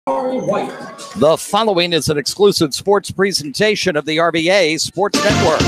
The following is an exclusive sports presentation of the RVA Sports Network.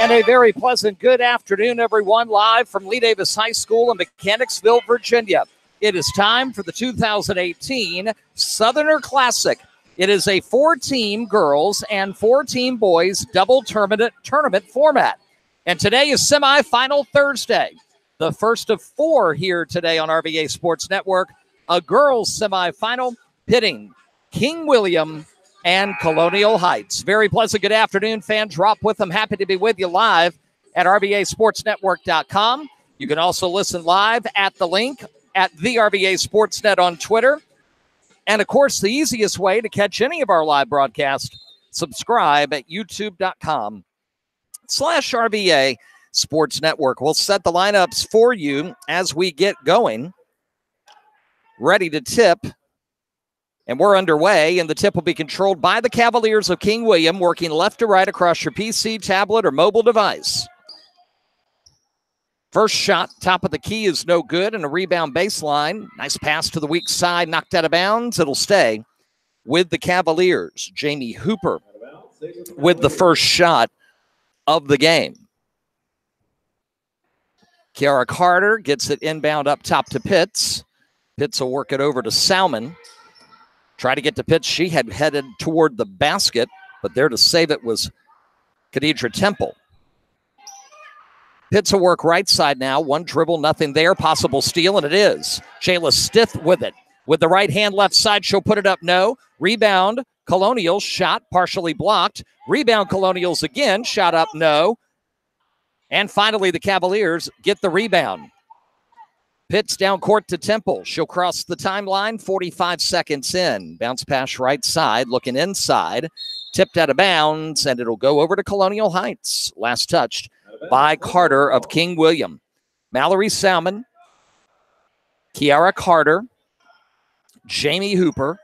A very pleasant good afternoon, everyone, live from Lee Davis High School in Mechanicsville, Virginia. It is time for the 2018 Southerner Classic. It is a 4-team girls and 4-team boys double tournament format. And today is semifinal Thursday, the first of 4 here today on RVA Sports Network. A girls semifinal pitting King William and Colonial Heights. Very pleasant good afternoon, fans. Drop with them. Happy to be with you live at RVASportsNetwork.com. You can also listen live at the link at the RVA Sportsnet on Twitter. And, of course, the easiest way to catch any of our live broadcasts, subscribe at YouTube.com/RVA Sports Network. We'll set the lineups for you as we get going. Ready to tip. And we're underway, and the tip will be controlled by the Cavaliers of King William, working left to right across your PC, tablet, or mobile device. First shot, top of the key, is no good, and a rebound baseline. Nice pass to the weak side, knocked out of bounds. It'll stay with the Cavaliers. Jamie Hooper with the first shot of the game. Kiara Carter gets it inbound up top to Pitts. Pitts will work it over to Salmon. Try to get to Pitts. She had headed toward the basket, but there to save it was Khadidra Temple. Pitts will work right side now. One dribble, nothing there. Possible steal, and it is. Shayla Stith with it. With the right hand, left side, she'll put it up. No. Rebound, Colonials. Shot partially blocked. Rebound, Colonials again. Shot up, no. And finally, the Cavaliers get the rebound. Pitts down court to Temple. She'll cross the timeline, 45 seconds in. Bounce pass right side, looking inside. Tipped out of bounds, and it'll go over to Colonial Heights. Last touched by Carter of King William. Mallory Salmon, Kiara Carter, Jamie Hooper,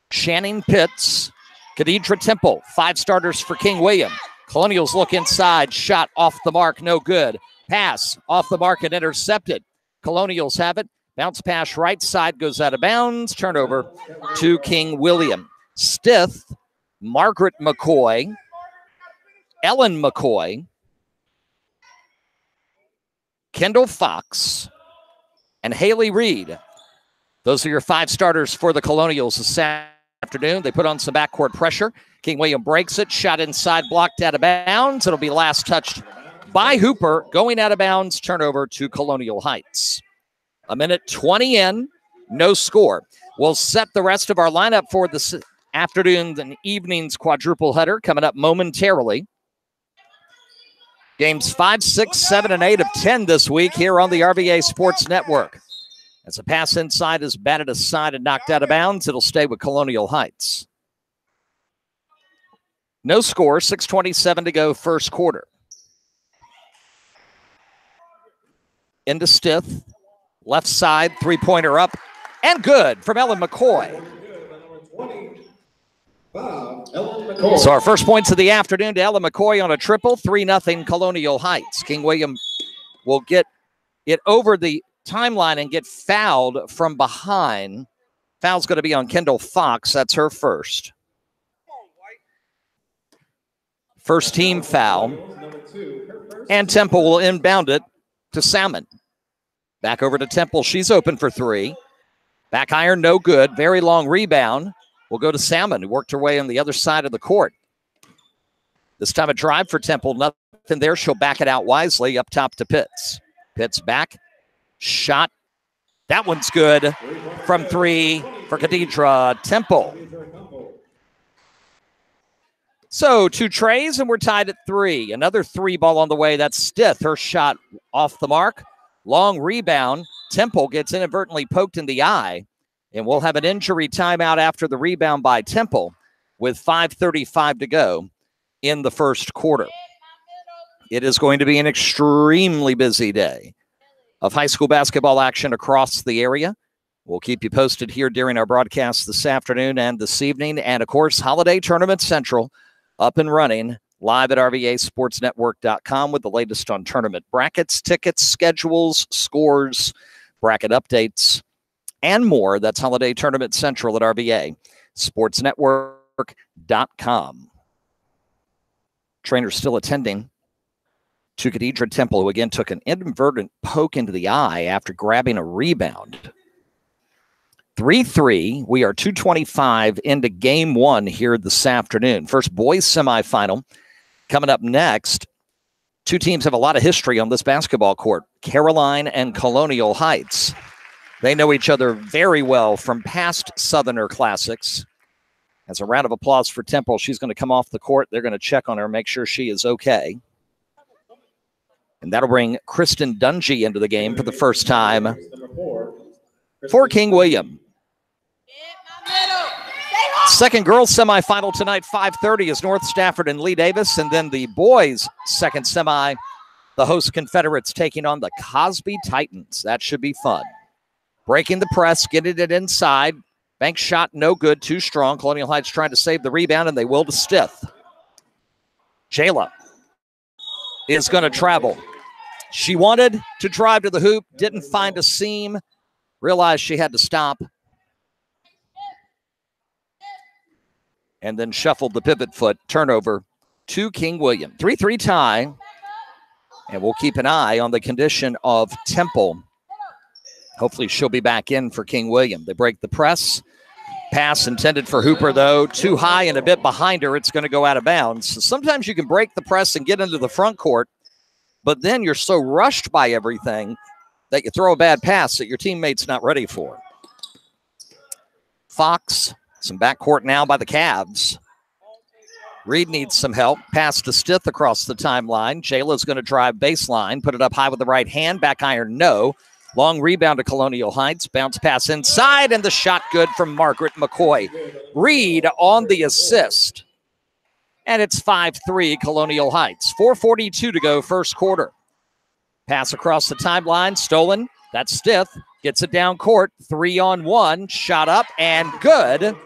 Channing Pitts, Khadidra Temple. 5 starters for King William. Colonials look inside. Shot off the mark, no good. Pass off the mark and intercepted. Colonials have it. Bounce pass right side goes out of bounds. Turnover to King William. Stith, Margaret McCoy, Ellen McCoy, Kendall Fox, and Haley Reed. Those are your 5 starters for the Colonials this afternoon. They put on some backcourt pressure. King William breaks it. Shot inside, blocked out of bounds. It'll be last touched by Hooper, going out of bounds. Turnover to Colonial Heights. 1:20 in, no score. We'll set the rest of our lineup for this afternoon and evening's quadruple header coming up momentarily. Games 5, 6, 7, and 8 of 10 this week here on the RVA Sports Network. As a pass inside is batted aside and knocked out of bounds, it'll stay with Colonial Heights. No score, 6:27 to go, first quarter. Into Stith, left side, 3-pointer up, and good from Ellen McCoy. So our first points of the afternoon to Ellen McCoy on a triple, 3-0 Colonial Heights. King William will get it over the timeline and get fouled from behind. Foul's going to be on Kendall Fox. That's her first. First team foul. And Temple will inbound it to Salmon. Back over to Temple. She's open for 3. Back iron, no good. Very long rebound. will go to Salmon, who worked her way on the other side of the court. This time a drive for Temple. Nothing there. She'll back it out wisely up top to Pitts. Pitts back. Shot. That one's good from 3 for Khadidra Temple. So 2 trays, and we're tied at 3. Another 3 ball on the way. That's Stith. Her shot off the mark. Long rebound. Temple gets inadvertently poked in the eye, and we'll have an injury timeout after the rebound by Temple with 5:35 to go in the first quarter. It is going to be an extremely busy day of high school basketball action across the area. We'll keep you posted here during our broadcast this afternoon and this evening. And, of course, Holiday Tournament Central up and running live at RVASportsNetwork.com with the latest on tournament brackets, tickets, schedules, scores, bracket updates, and more. That's Holiday Tournament Central at RVASportsNetwork.com. Trainer still attending to Khadidra Temple, who again took an inadvertent poke into the eye after grabbing a rebound. 3-3. We are 2:25 into game 1 here this afternoon. First boys semifinal coming up next. 2 teams have a lot of history on this basketball court, Caroline and Colonial Heights. They know each other very well from past Southerner Classics. As a round of applause for Temple, she's going to come off the court. They're going to check on her, make sure she is okay. And that'll bring Kristen Dungy into the game for the first time for King William. Second girls semifinal tonight, 5:30 is North Stafford and Lee Davis. And then the boys' second semi, the host Confederates taking on the Cosby Titans. That should be fun. Breaking the press, getting it inside. Bank shot no good, too strong. Colonial Heights trying to save the rebound, and they will to Stith. Jayla is going to travel. She wanted to drive to the hoop, didn't find a seam, realized she had to stop, and then shuffled the pivot foot. Turnover to King William. 3-3 tie, and we'll keep an eye on the condition of Temple. Hopefully she'll be back in for King William. They break the press. Pass intended for Hooper, though. Too high and a bit behind her. It's going to go out of bounds. So sometimes you can break the press and get into the front court, but then you're so rushed by everything that you throw a bad pass that your teammate's not ready for. Fox, some backcourt now by the Cavs. Reed needs some help. Pass to Stith across the timeline. Jayla's going to drive baseline, put it up high with the right hand. Back iron, no. Long rebound to Colonial Heights. Bounce pass inside, and the shot good from Margaret McCoy. Reed on the assist. And it's 5-3 Colonial Heights. 4:42 to go first quarter. Pass across the timeline. Stolen. That's Stith. Gets it down court. 3-on-1. Shot up and good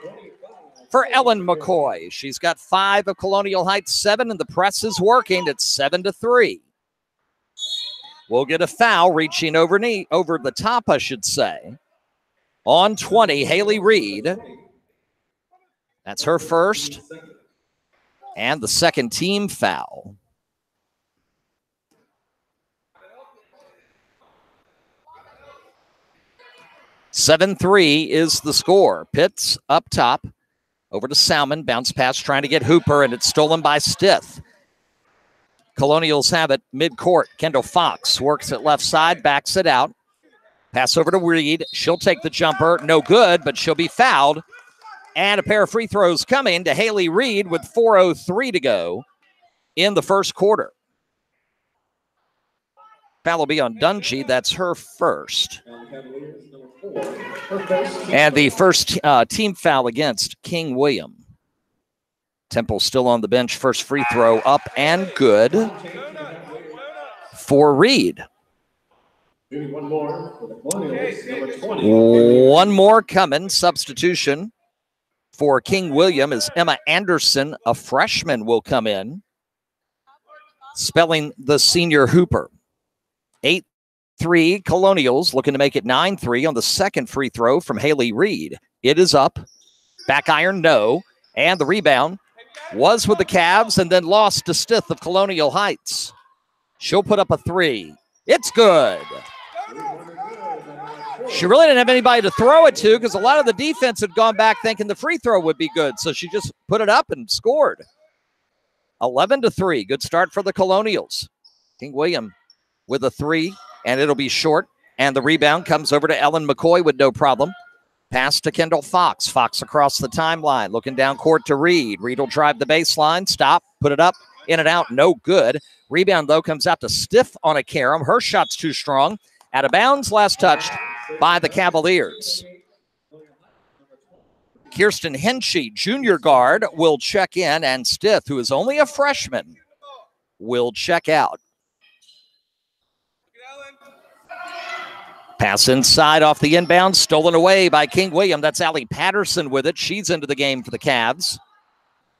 for Ellen McCoy. She's got 5 of Colonial Heights' 7, and the press is working. It's 7-3. We'll get a foul reaching over the top, I should say. On 20, Haley Reed. That's her first. And the second team foul. (7-3) is the score. Pitts up top. Over to Salmon. Bounce pass trying to get Hooper, and it's stolen by Stith. Colonials have it mid-court. Kendall Fox works it left side, backs it out. Pass over to Reed. She'll take the jumper. No good, but she'll be fouled. And a pair of free throws coming to Haley Reed with 4:03 to go in the first quarter. Foul will be on Dungy. That's her first. And the first team foul against King William. Temple still on the bench. First free throw up and good for Reed. One more coming. Substitution for King William is Emma Anderson. A freshman will come in, spelling the senior Hooper. 8-3 Colonials looking to make it 9-3 on the second free throw from Haley Reed. It is up. Back iron, no. And the rebound was with the Cavs and then lost to Stith of Colonial Heights. She'll put up a 3. It's good. She really didn't have anybody to throw it to because a lot of the defense had gone back thinking the free throw would be good. So she just put it up and scored. 11-3. Good start for the Colonials. King William with a three, and it'll be short. And the rebound comes over to Ellen McCoy with no problem. Pass to Kendall Fox. Fox across the timeline, looking down court to Reed. Reed will drive the baseline, stop, put it up, in and out, no good. Rebound, though, comes out to Stiff on a carom. Her shot's too strong. Out of bounds, last touched by the Cavaliers. Kirsten Henshey, junior guard, will check in, and Stiff, who is only a freshman, will check out. Pass inside off the inbound, stolen away by King William. That's Allie Patterson with it. She's into the game for the Cavs.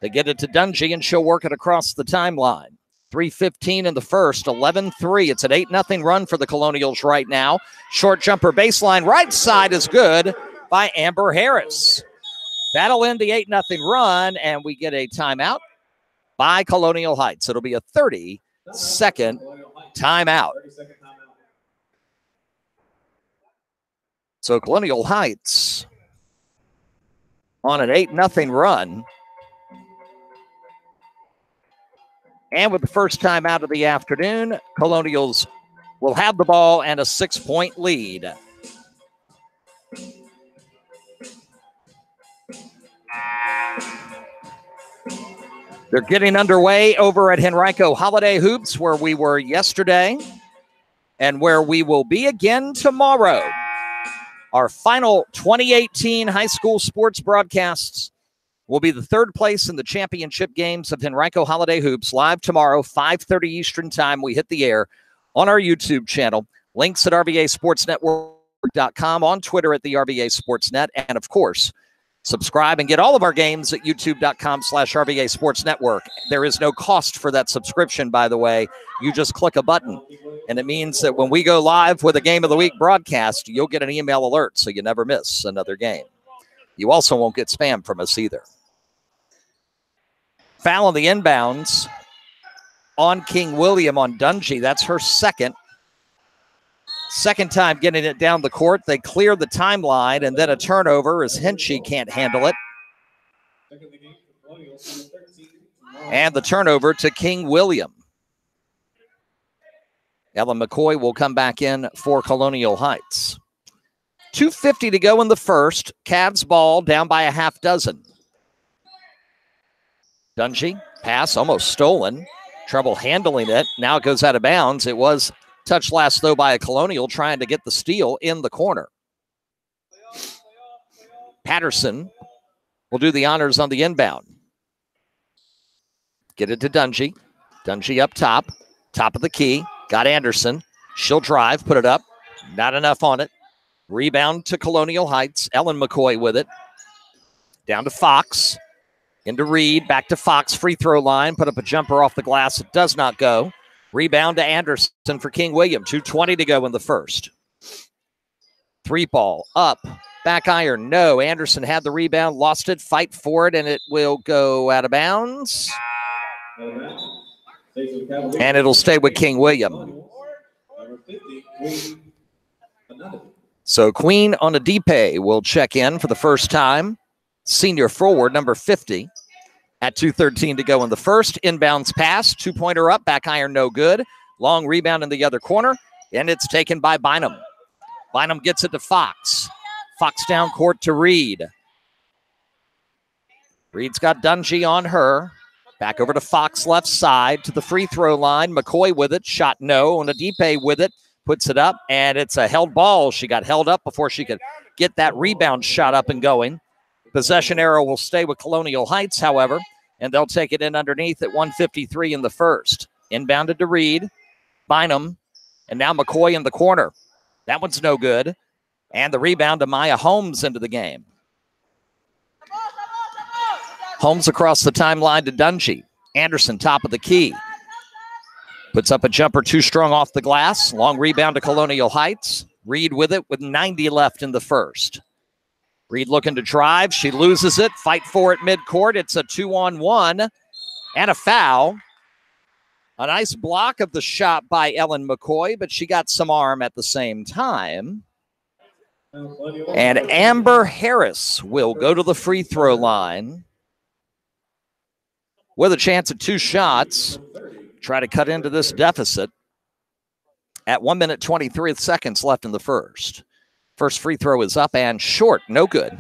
They get it to Dungy, and she'll work it across the timeline. 3:15 in the first, 11-3. It's an 8-0 run for the Colonials right now. Short jumper baseline, right side is good by Amber Harris. That'll end the 8-0 run, and we get a timeout by Colonial Heights. It'll be a 30-second timeout. So Colonial Heights on an 8-0 run. And with the first time out of the afternoon, Colonials will have the ball and a 6-point lead. They're getting underway over at Henrico Holiday Hoops, where we were yesterday and where we will be again tomorrow. Our final 2018 high school sports broadcasts will be the third place in the championship games of Henrico Holiday Hoops, live tomorrow, 5:30 Eastern time. We hit the air on our YouTube channel. Links at RVASportsNetwork.com, on Twitter at the RVA Sports Net, and of course, subscribe and get all of our games at youtube.com/RVA Sports Network. There is no cost for that subscription, by the way. You just click a button, and it means that when we go live with a Game of the Week broadcast, you'll get an email alert so you never miss another game. You also won't get spam from us either. Foul on the inbounds on King William on Dungy. That's her second. Second time getting it down the court. They clear the timeline, and then a turnover as Henshey can't handle it. And the turnover to King William. Ellen McCoy will come back in for Colonial Heights. 2:50 to go in the first. Cavs ball down by a half dozen. Dungy, pass almost stolen. Trouble handling it. Now it goes out of bounds. It was touched last, though, by a Colonial trying to get the steal in the corner. Patterson will do the honors on the inbound. Get it to Dungy. Dungy up top. Top of the key. Got Anderson. She'll drive, put it up. Not enough on it. Rebound to Colonial Heights. Ellen McCoy with it. Down to Fox. Into Reed. Back to Fox. Free throw line. Put up a jumper off the glass. It does not go. Rebound to Anderson for King William. 2:20 to go in the first. Three ball up. Back iron. No. Anderson had the rebound. Lost it. Fight for it. And it will go out of bounds. And it'll stay with King William. So Queen Onadipe will check in for the first time. Senior forward, number 50. At 2:13 to go in the first. Inbounds pass. Two-pointer up. Back iron, no good. Long rebound in the other corner. And it's taken by Bynum. Bynum gets it to Fox. Fox down court to Reed. Reed's got Dungy on her. Back over to Fox left side to the free throw line. McCoy with it. Shot no. Onadipe with it. Puts it up. And it's a held ball. She got held up before she could get that rebound shot up and going. Possession arrow will stay with Colonial Heights, however, and they'll take it in underneath at 1:53 in the first. Inbounded to Reed, Bynum, and now McCoy in the corner. That one's no good. And the rebound to Maya Holmes into the game. Holmes across the timeline to Dungy. Anderson, top of the key. Puts up a jumper too strong off the glass. Long rebound to Colonial Heights. Reed with it with 90 left in the first. Reed looking to drive. She loses it. Fight for it midcourt. It's a 2-on-1 and a foul. A nice block of the shot by Ellen McCoy, but she got some arm at the same time. And Amber Harris will go to the free throw line with a chance at 2 shots. Try to cut into this deficit at 1 minute 23 seconds left in the first. First free throw is up and short. No good.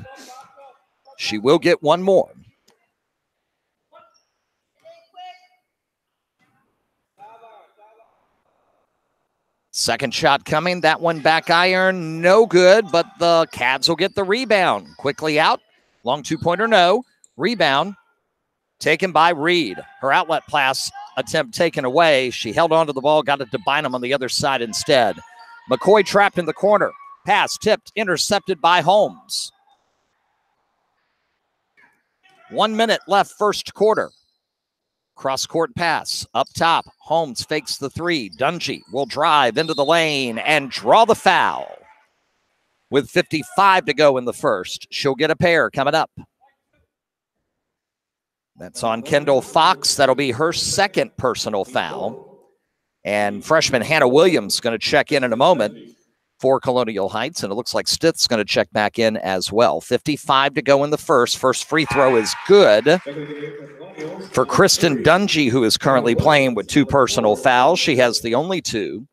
She will get one more. Second shot coming. That one back iron. No good, but the Cavs will get the rebound. Quickly out. Long two-pointer, no. Rebound taken by Reed. Her outlet pass attempt taken away. She held on to the ball, got it to Bynum on the other side instead. McCoy trapped in the corner. Pass tipped, intercepted by Holmes. 1 minute left first quarter. Cross-court pass up top. Holmes fakes the three. Dungy will drive into the lane and draw the foul. With 55 to go in the first, she'll get a pair coming up. That's on Kendall Fox. That'll be her second personal foul. And freshman Hannah Williams going to check in a moment for Colonial Heights. And it looks like Stith's going to check back in as well. 55 to go in the first. First free throw is good for Kristen Dungy, who is currently playing with 2 personal fouls. She has the only 2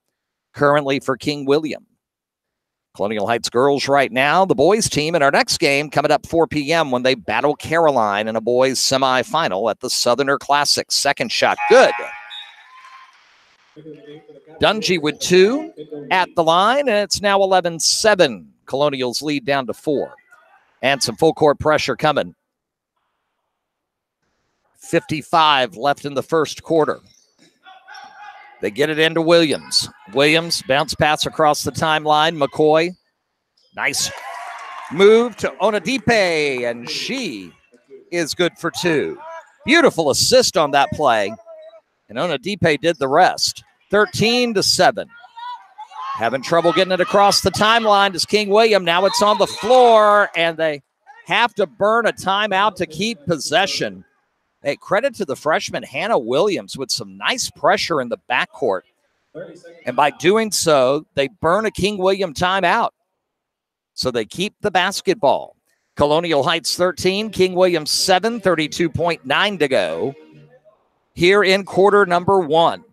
currently for King William. Colonial Heights girls right now, the boys team in our next game coming up 4 p.m. when they battle Caroline in a boys semifinal at the Southerner Classic. Second shot, good. Dungy with 2 at the line, and it's now 11-7. Colonials lead down to 4. And some full court pressure coming. 55 left in the first quarter. They get it into Williams. Williams, bounce pass across the timeline. McCoy, nice move to Onadipe, and she is good for 2. Beautiful assist on that play, and Onadipe did the rest. 13-7. Having trouble getting it across the timeline is King William. Now it's on the floor, and they have to burn a timeout to keep possession. Hey, credit to the freshman Hannah Williams with some nice pressure in the backcourt. And by doing so, they burn a King William timeout. So they keep the basketball. Colonial Heights 13, King William 7, 32.9 to go here in quarter number 1.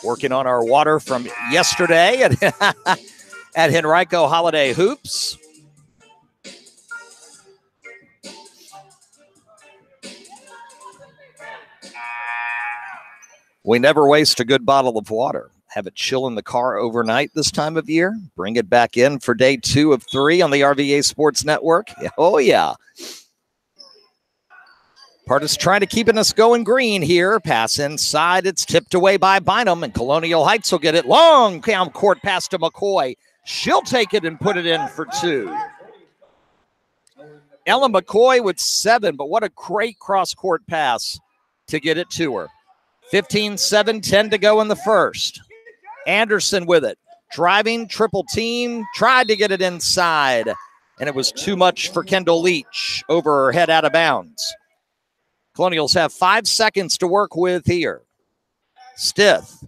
Working on our water from yesterday at Henrico Holiday Hoops. We never waste a good bottle of water. Have it chill in the car overnight this time of year. Bring it back in for day 2 of 3 on the RVA Sports Network. Oh, yeah. Partis trying to keep us going green here. Pass inside. It's tipped away by Bynum, and Colonial Heights will get it. Long court pass to McCoy. She'll take it and put it in for 2. Ella McCoy with 7, but what a great cross-court pass to get it to her. 15-7, 10 to go in the first. Anderson with it. Driving, triple team, tried to get it inside, and it was too much for Kendall Leach. Over her head, out of bounds. Colonials have 5 seconds to work with here. Stith.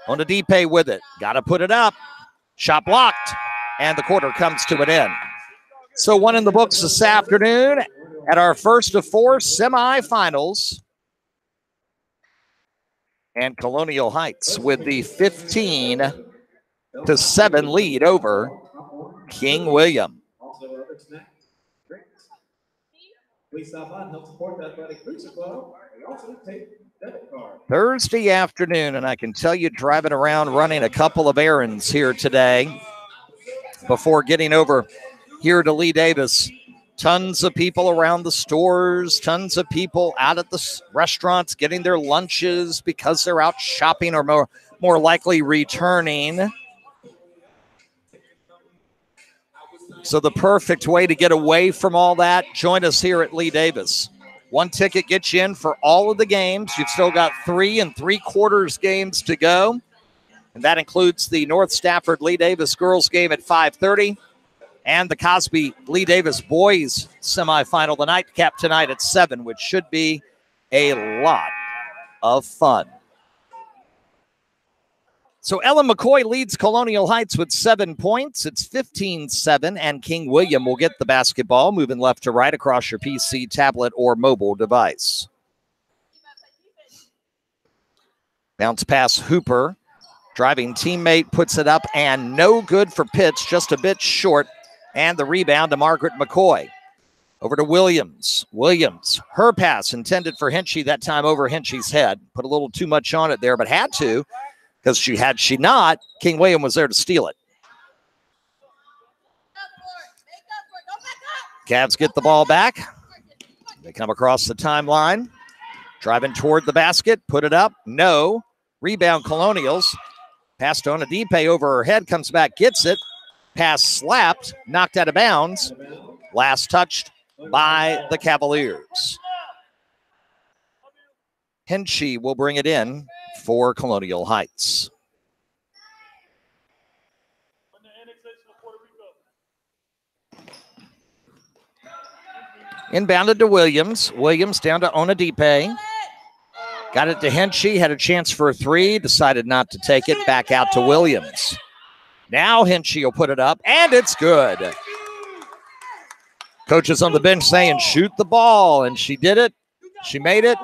Onadipe with it. Got to put it up. Shot blocked, and the quarter comes to an end. So 1 in the books this afternoon at our first of 4 semifinals. And Colonial Heights with the 15-7 lead over King William. Thursday afternoon, and I can tell you, driving around running a couple of errands here today before getting over here to Lee Davis. Tons of people around the stores, tons of people out at the restaurants getting their lunches because they're out shopping or more likely returning. So the perfect way to get away from all that, join us here at Lee Davis. 1 ticket gets you in for all of the games. You've still got 3 3/4 games to go. And that includes the North Stafford Lee Davis girls game at 5:30. And the Cosby Lee Davis boys semifinal, the nightcap tonight at 7, which should be a lot of fun. So Ellen McCoy leads Colonial Heights with 7 points. It's 15-7, and King William will get the basketball, moving left to right across your PC, tablet, or mobile device. Bounce pass Hooper. Driving teammate puts it up, and no good for Pitts, just a bit short. And the rebound to Margaret McCoy. Over to Williams. Williams, her pass intended for Hinchy, that time over Hinchy's head. Put a little too much on it there, but had to. Because had she not, King William was there to steal it. Cavs get the ball back. They come across the timeline. Driving toward the basket. Put it up. No. Rebound Colonials. Passed on Adipe over her head. Comes back. Gets it. Pass slapped. Knocked out of bounds. Last touched by the Cavaliers. Hinchy will bring it in for Colonial Heights. Inbounded to Williams. Williams down to Onadipe. Got it to Hinchy. Had a chance for a three. Decided not to take it. Back out to Williams. Now Hinchy will put it up, and it's good. Coaches on the bench saying, shoot the ball, and she did it. She made it.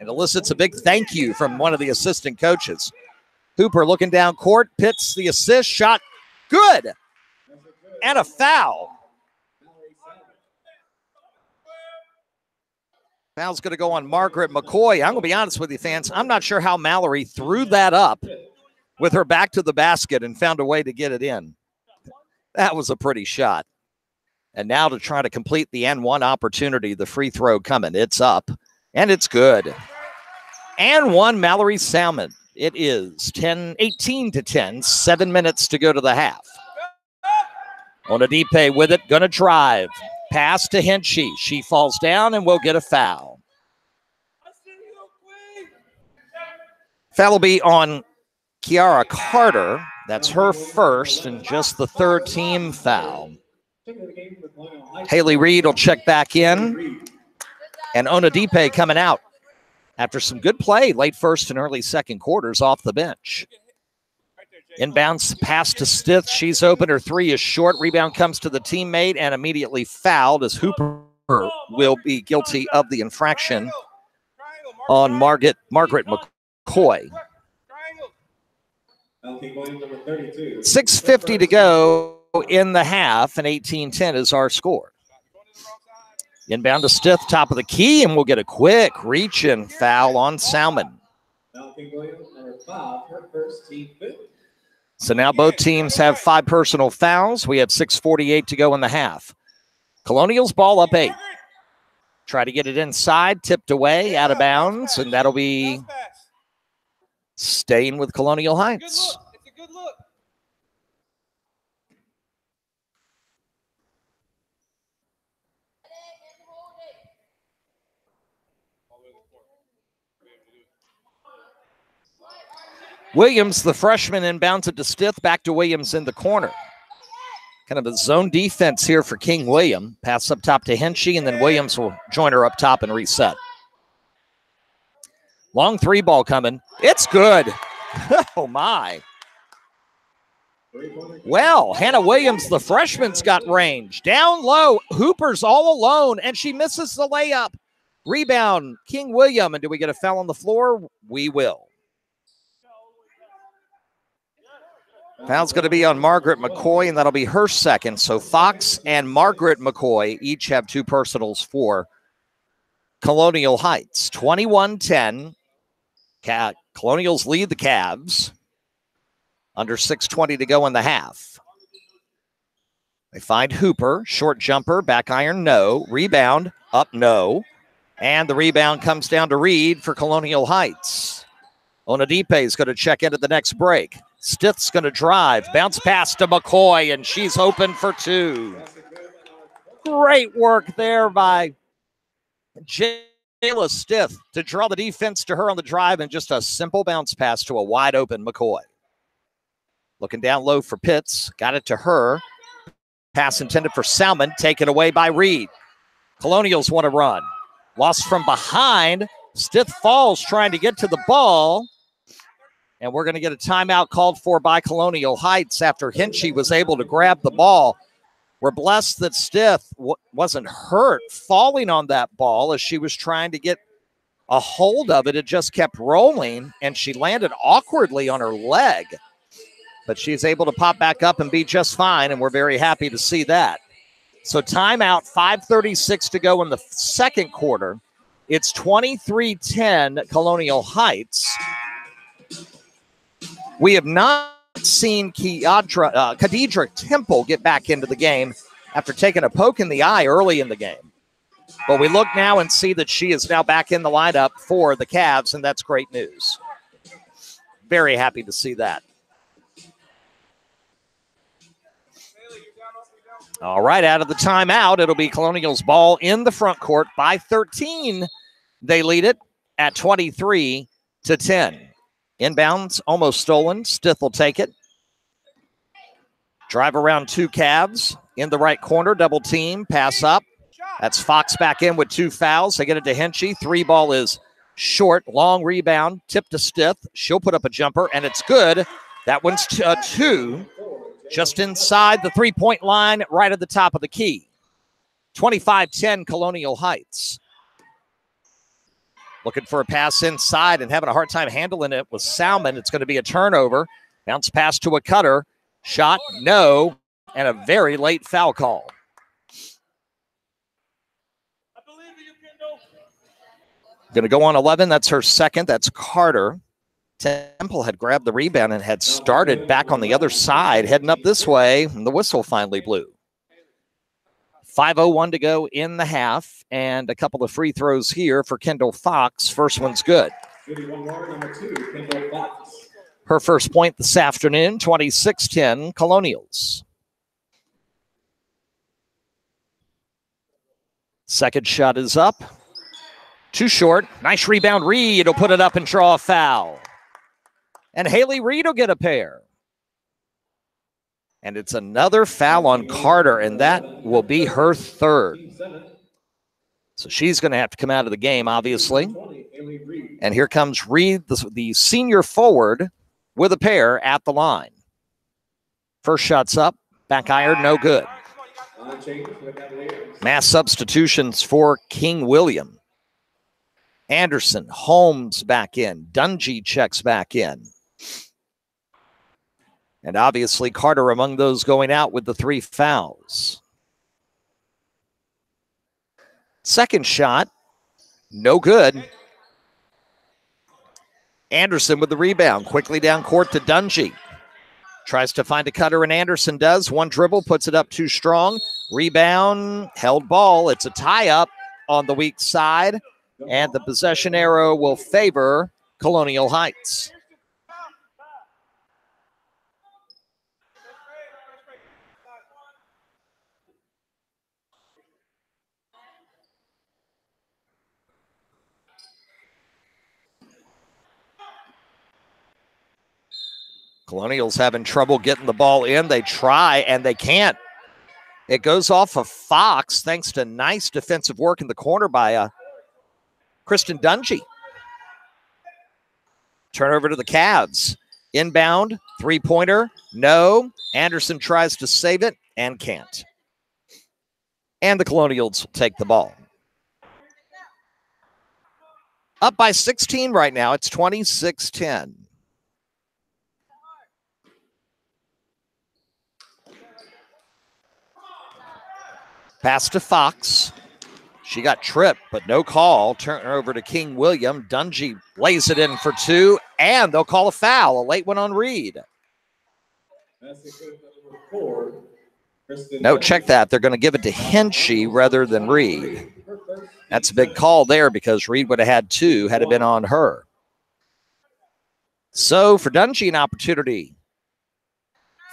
And elicits a big thank you from one of the assistant coaches. Hooper looking down court, Pitts the assist, shot good. And a foul. Foul's going to go on Margaret McCoy. I'm going to be honest with you, fans. I'm not sure how Mallory threw that up with her back to the basket and found a way to get it in. That was a pretty shot. And now to try to complete the N1 opportunity, the free throw coming. It's up. And it's good. And one, Mallory Salmon. It is 18-10. 7 minutes to go to the half. Onadipe with it, gonna drive. Pass to Hinchy. She falls down and will get a foul. Foul will be on Kiara Carter. That's her first and just the third team foul. Haley Reed will check back in. And Onadipe coming out after some good play late first and early second quarters off the bench. Inbounds pass to Stith. She's open. Her three is short. Rebound comes to the teammate and immediately fouled as Hooper will be guilty of the infraction on Margaret McCoy. 6:50 to go in the half, and 18-10 is our score. Inbound to Stith, top of the key, and we'll get a quick reach-in foul on Salmon. So now both teams have 5 personal fouls. We have 6:48 to go in the half. Colonials ball up 8. Try to get it inside, tipped away, out of bounds, and that'll be staying with Colonial Heights. It's a good look. Williams, the freshman, inbounds it to Stith. Back to Williams in the corner. Kind of a zone defense here for King William. Pass up top to Hinchy, and then Williams will join her up top and reset. Long three ball coming. It's good. Oh, my. Well, Hannah Williams, the freshman's got range. Down low. Hooper's all alone, and she misses the layup. Rebound, King William. And do we get a foul on the floor? We will. Foul's going to be on Margaret McCoy, and that'll be her second. So Fox and Margaret McCoy each have 2 personals for Colonial Heights. 21-10. Colonials lead the Cavs. Under 6:20 to go in the half. They find Hooper. Short jumper. Back iron, no. Rebound, up, no. And the rebound comes down to Reed for Colonial Heights. Onadipe is going to check into the next break. Stith's going to drive. Bounce pass to McCoy, and she's open for 2. Great work there by Jayla Stith to draw the defense to her on the drive, and just a simple bounce pass to a wide-open McCoy. Looking down low for Pitts. Got it to her. Pass intended for Salmon. Taken away by Reed. Colonials want to run. Lost from behind. Stith falls trying to get to the ball. And we're going to get a timeout called for by Colonial Heights after Hinchy was able to grab the ball. We're blessed that Stith wasn't hurt falling on that ball as she was trying to get a hold of it. It just kept rolling, and she landed awkwardly on her leg. But she's able to pop back up and be just fine, and we're very happy to see that. So timeout, 5:36 to go in the second quarter. It's 23-10 Colonial Heights. We have not seen Khadidra Temple get back into the game after taking a poke in the eye early in the game. But we look now and see that she is now back in the lineup for the Cavs, and that's great news. Very happy to see that. All right, out of the timeout, it'll be Colonial's ball in the front court by 13. They lead it at 23-10. Inbounds, almost stolen. Stith will take it. Drive around two Cavs in the right corner, double team, pass up. That's Fox back in with 2 fouls. They get it to Hinchy. 3 ball is short, long rebound, tip to Stith. She'll put up a jumper, and it's good. That one's 2, just inside the 3-point line, right at the top of the key. 25-10 Colonial Heights. Looking for a pass inside and having a hard time handling it with Salmon. It's going to be a turnover. Bounce pass to a cutter. Shot, no, and a very late foul call. Going to go on 11. That's her second. That's Carter. Temple had grabbed the rebound and had started back on the other side, heading up this way, and the whistle finally blew. 5:01 to go in the half, and a couple of free throws here for Kendall Fox. First one's good. Her first point this afternoon, 26-10 Colonials. Second shot is up. Too short. Nice rebound. Reed will put it up and draw a foul. And Haley Reed will get a pair. And it's another foul on Carter, and that will be her third. So she's going to have to come out of the game, obviously. And here comes Reed, the senior forward, with a pair at the line. First shot's up. Back iron, no good. Mass substitutions for King William. Anderson, Holmes back in. Dungy checks back in. And obviously Carter among those going out with the 3 fouls. Second shot, no good. Anderson with the rebound, quickly down court to Dungy. Tries to find a cutter, and Anderson does. One dribble, puts it up too strong. Rebound, held ball. It's a tie-up on the weak side, and the possession arrow will favor Colonial Heights. Colonials having trouble getting the ball in. They try, and they can't. It goes off of Fox thanks to nice defensive work in the corner by Kristen Dungy. Turnover to the Cavs. Inbound, 3-pointer, no. Anderson tries to save it and can't. And the Colonials take the ball. Up by 16 right now. It's 26-10. Pass to Fox. She got tripped, but no call. Turn over to King William. Dungy lays it in for 2, and they'll call a foul. A late one on Reed. No, check that. They're going to give it to Hinchy rather than Reed. That's a big call there because Reed would have had 2 had it been on her. So for Dungy, an opportunity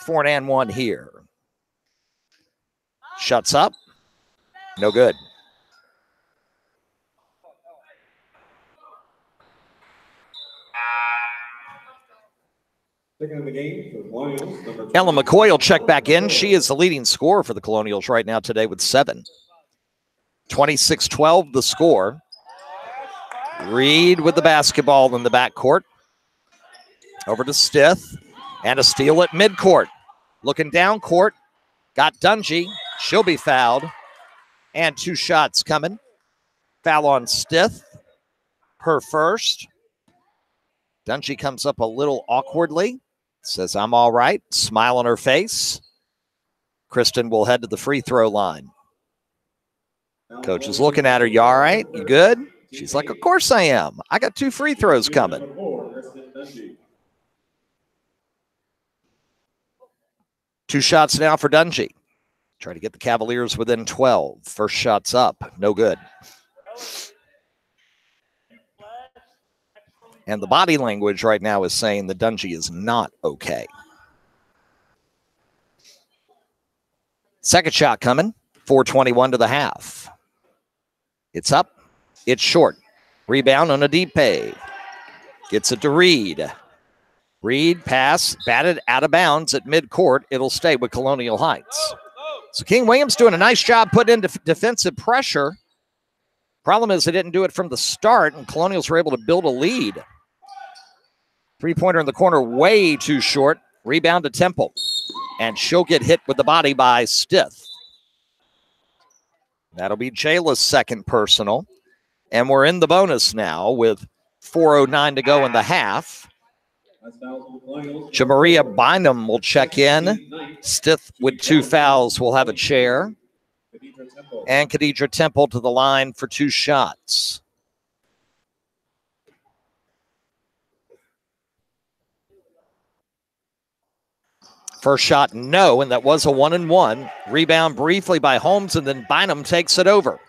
for an and 1 here. Shuts up. No good. Ellen McCoy will check back in. She is the leading scorer for the Colonials right now today with 7. 26-12 the score. Reed with the basketball in the backcourt. Over to Stith. And a steal at midcourt. Looking down court. Got Dungy. She'll be fouled. And 2 shots coming. Foul on Stith. Her first. Dungy comes up a little awkwardly. Says, I'm all right. Smile on her face. Kristen will head to the free throw line. Coach is looking at her. You all right? You good? She's like, of course I am. I got 2 free throws coming. 2 shots now for Dungy. Try to get the Cavaliers within 12. First shot's up. No good. And the body language right now is saying that Dungy is not okay. Second shot coming. 4:21 to the half. It's up. It's short. Rebound on a deep pay. Gets it to Reed. Reed pass, batted out of bounds at midcourt. It'll stay with Colonial Heights. So King Williams doing a nice job putting in defensive pressure. Problem is they didn't do it from the start, and Colonials were able to build a lead. Three-pointer in the corner, way too short. Rebound to Temple. And she'll get hit with the body by Stith. That'll be Jayla's second personal. And we're in the bonus now with 4:09 to go in the half. Jamaria Bynum will check in. Stith with 2 fouls will have a chair. And Khadijah Temple to the line for 2 shots. First shot, no, and that was a 1-and-1. Rebound briefly by Holmes, and then Bynum takes it over.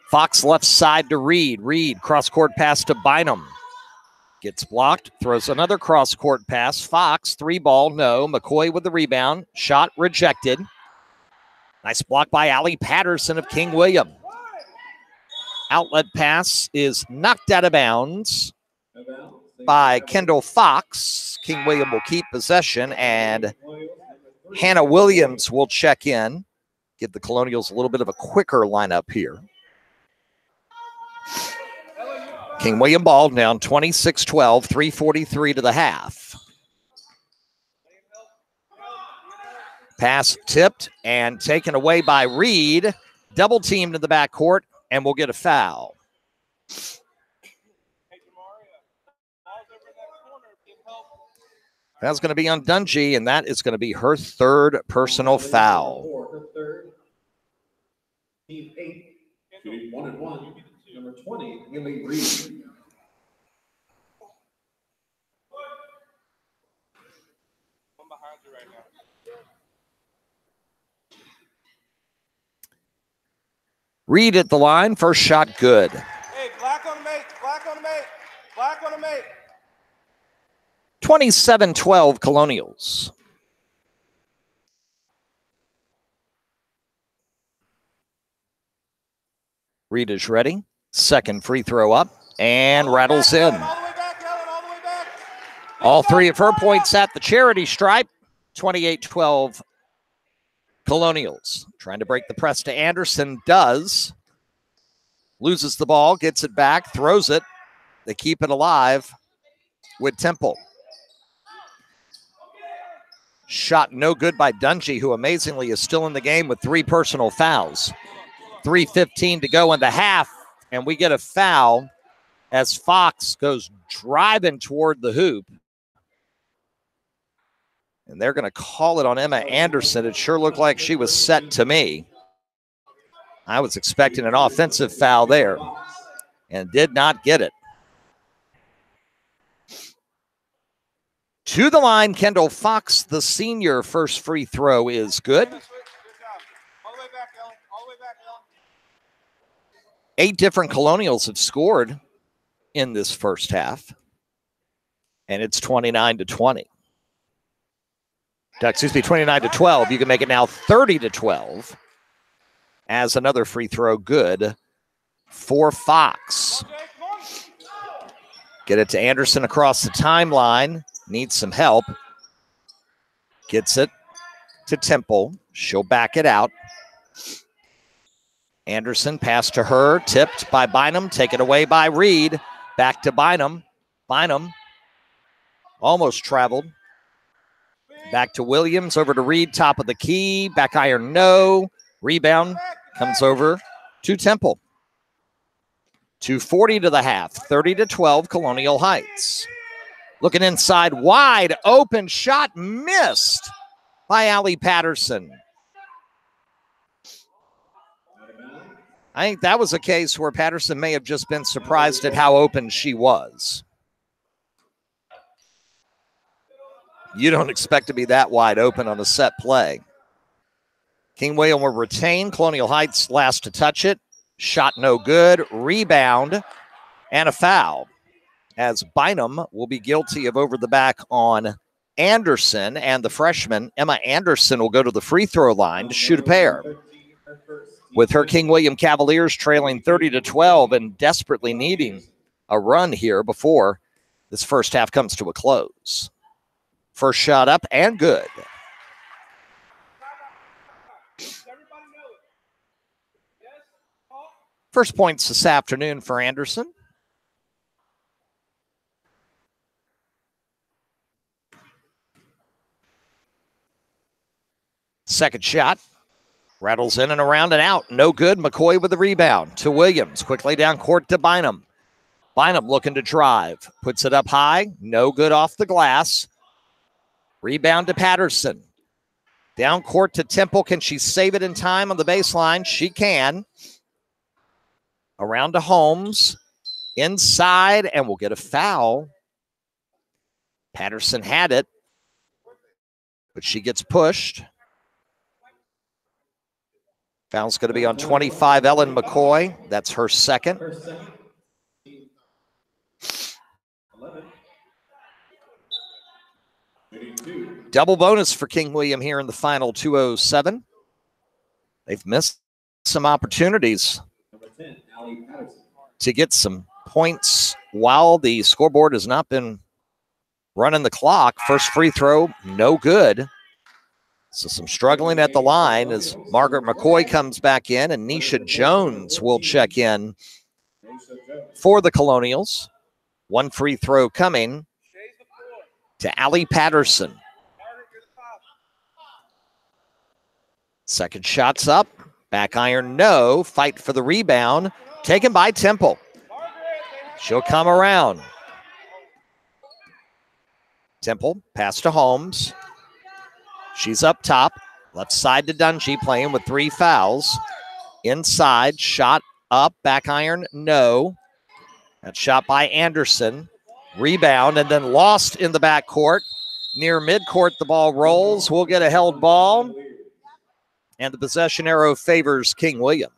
Fox left side to Reed. Reed, cross-court pass to Bynum. Gets blocked, throws another cross-court pass. Fox, 3-ball, no. McCoy with the rebound. Shot rejected. Nice block by Allie Patterson of King William. Outlet pass is knocked out of bounds by Kendall Fox. King William will keep possession, and Hannah Williams will check in. Give the Colonials a little bit of a quicker lineup here. King William ball down 26-12, 3:43 to the half. Pass tipped and taken away by Reed. Double teamed in the backcourt, and we'll get a foul. That's going to be on Dungy, and that is going to be her 3rd personal foul. Team 8, shooting 1-and-1. Number 20, Millie Reed. Reed at the line, first shot good. Hey, black on the mate, black on the mate, black on the mate. 27-12 Colonials. Reed is ready. Second free throw up and rattles in. All 3 of her points at the charity stripe. 28-12 Colonials. Trying to break the press to Anderson. Does. Loses the ball. Gets it back. Throws it. They keep it alive with Temple. Shot no good by Dungy, who amazingly is still in the game with 3 personal fouls. 3:15 to go in the half, and we get a foul as Fox goes driving toward the hoop. And they're going to call it on Emma Anderson. It sure looked like she was set to me. I was expecting an offensive foul there and did not get it. To the line, Kendall Fox, the senior. First free throw is good. 8 different Colonials have scored in this first half, and it's 29-20. Excuse me, 29-12. You can make it now 30-12 as another free throw good for Fox. Get it to Anderson across the timeline. Needs some help. Gets it to Temple. She'll back it out. Anderson pass to her, tipped by Bynum, taken away by Reed. Back to Bynum. Bynum almost traveled. Back to Williams, over to Reed, top of the key. Back iron, no. Rebound comes over to Temple. 2:40 to the half, 30-12, Colonial Heights. Looking inside, wide open shot, missed by Allie Patterson. I think that was a case where Patterson may have just been surprised at how open she was. You don't expect to be that wide open on a set play. King William will retain. Colonial Heights last to touch it. Shot no good. Rebound and a foul, as Bynum will be guilty of over the back on Anderson, and the freshman Emma Anderson will go to the free throw line to shoot a pair. With her King William Cavaliers trailing 30-12 and desperately needing a run here before this first half comes to a close. First shot up and good. First points this afternoon for Anderson. Second shot. Rattles in and around and out. No good. McCoy with the rebound to Williams. Quickly down court to Bynum. Bynum looking to drive. Puts it up high. No good off the glass. Rebound to Patterson. Down court to Temple. Can she save it in time on the baseline? She can. Around to Holmes. Inside, and we'll get a foul. Patterson had it, but she gets pushed. Foul's going to be on 25, Ellen McCoy. That's her second. Double bonus for King William here in the final 2:07. They've missed some opportunities to get some points while the scoreboard has not been running the clock. First free throw, no good. So some struggling at the line as Margaret McCoy comes back in, and Nisha Jones will check in for the Colonials. One free throw coming to Allie Patterson. Second shot's up. Back iron, no. Fight for the rebound. Taken by Temple. She'll come around. Temple, pass to Holmes. She's up top. Left side to Dungy, playing with 3 fouls. Inside, shot up. Back iron, no. That shot by Anderson. Rebound, and then lost in the backcourt. Near midcourt, the ball rolls. We'll get a held ball. And the possession arrow favors King William.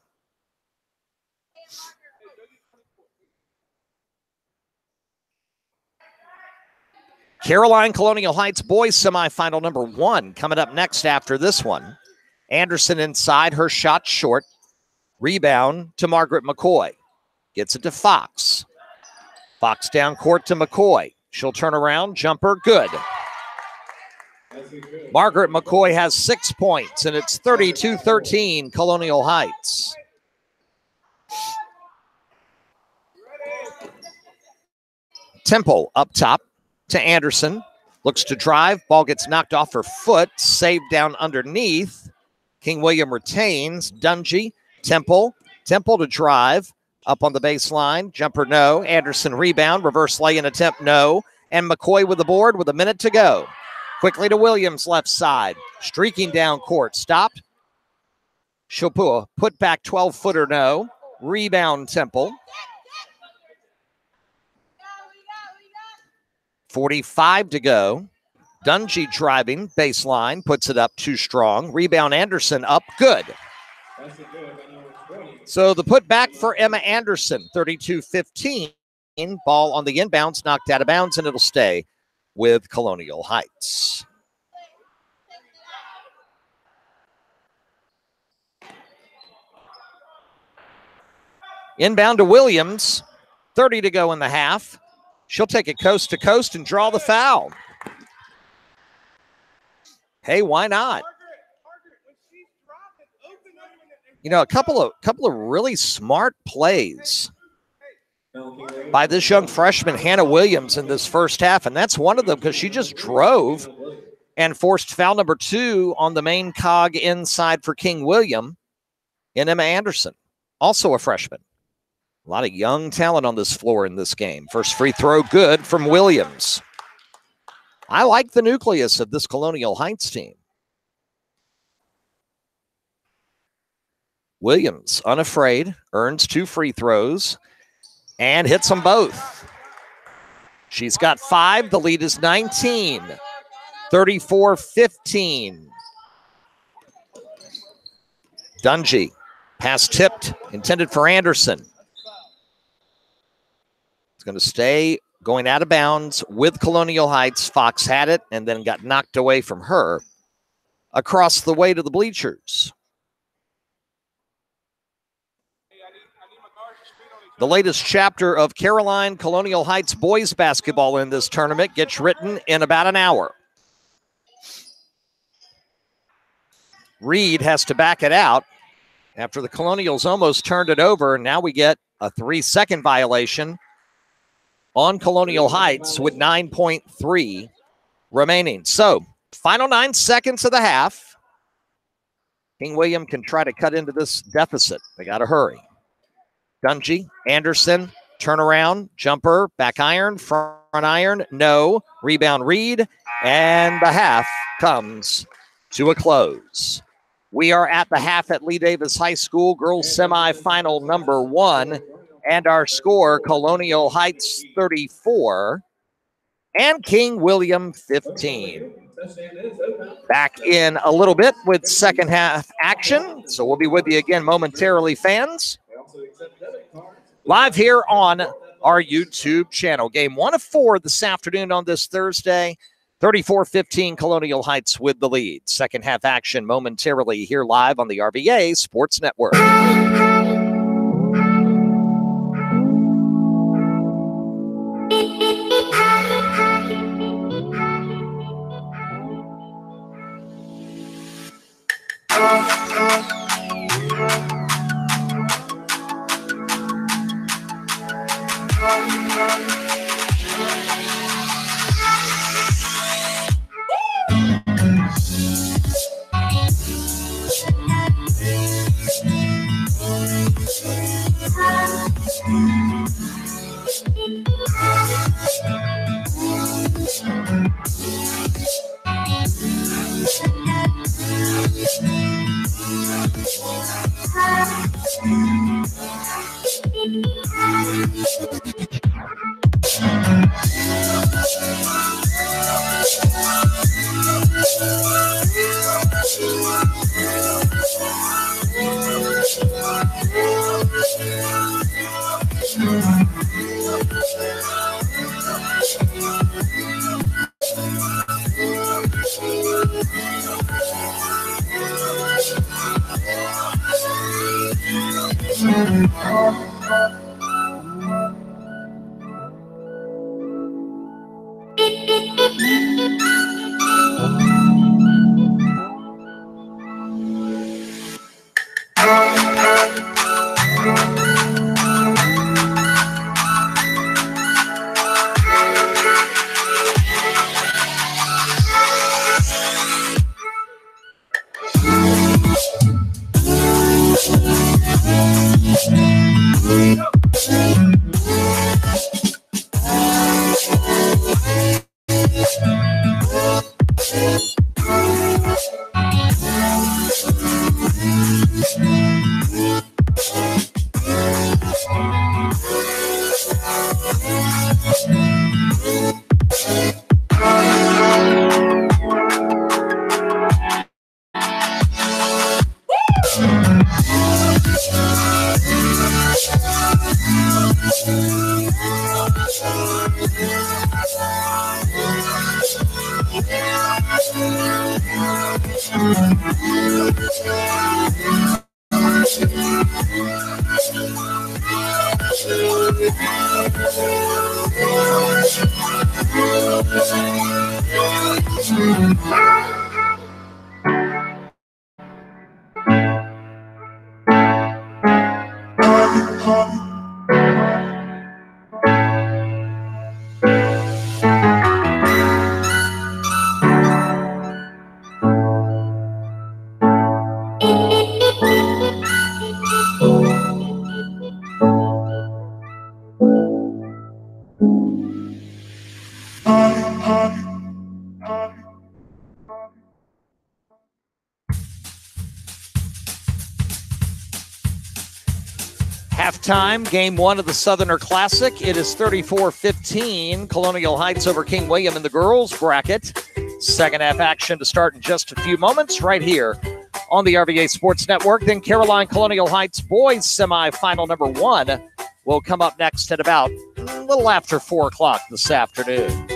Caroline Colonial Heights boys semifinal number 1 coming up next after this one. Anderson inside, her shot short. Rebound to Margaret McCoy. Gets it to Fox. Fox down court to McCoy. She'll turn around, jumper, good. Margaret McCoy has 6 points, and it's 32-13 Colonial Heights. Temple up top to Anderson. Looks to drive. Ball gets knocked off her foot. Saved down underneath. King William retains. Dungy. Temple. Temple to drive. Up on the baseline. Jumper, no. Anderson rebound. Reverse lay-in attempt, no. And McCoy with the board with a minute to go. Quickly to Williams, left side. Streaking down court. Stopped. She'll put back 12-footer, no. Rebound, Temple. 45 to go. Dungy driving, baseline, puts it up too strong. Rebound, Anderson up, good. So the put back for Emma Anderson, 32-15. Ball on the inbounds, knocked out of bounds, and it'll stay with Colonial Heights. Inbound to Williams, 30 to go in the half. She'll take it coast to coast and draw the foul. Hey, why not? You know, a couple of really smart plays by this young freshman, Hannah Williams, in this first half, and that's one of them because she just drove and forced foul number 2 on the main cog inside for King William in Emma Anderson, also a freshman. A lot of young talent on this floor in this game. First free throw good from Williams. I like the nucleus of this Colonial Heights team. Williams, unafraid, earns 2 free throws and hits them both. She's got 5. The lead is 19. 34-15. Dungy, pass tipped, intended for Anderson. It's going to stay going out of bounds with Colonial Heights. Fox had it and then got knocked away from her across the way to the bleachers. The latest chapter of Caroline Colonial Heights boys basketball in this tournament gets written in about an hour. Reed has to back it out after the Colonials almost turned it over. Now we get a 3-second violation on Colonial Heights with 9.3 remaining. So, final 9 seconds of the half. King William can try to cut into this deficit. They got to hurry. Dungy, Anderson, turnaround, jumper, back iron, front iron, no. Rebound Reed, and the half comes to a close. We are at the half at Lee Davis High School, girls semifinal number 1, and our score, Colonial Heights 34 and King William 15. Back in a little bit with second half action, so we'll be with you again momentarily, fans. Live here on our YouTube channel. Game 1 of 4 this afternoon on this Thursday. 34-15 Colonial Heights with the lead. Second half action momentarily here live on the RVA Sports Network. Halftime, game one of the Southerner Classic. It is 34-15. Colonial Heights over King William in the girls bracket. Second half action to start in just a few moments right here on the RVA Sports Network. Then Caroline Colonial Heights boys semifinal number one will come up next at about a little after 4 o'clock this afternoon.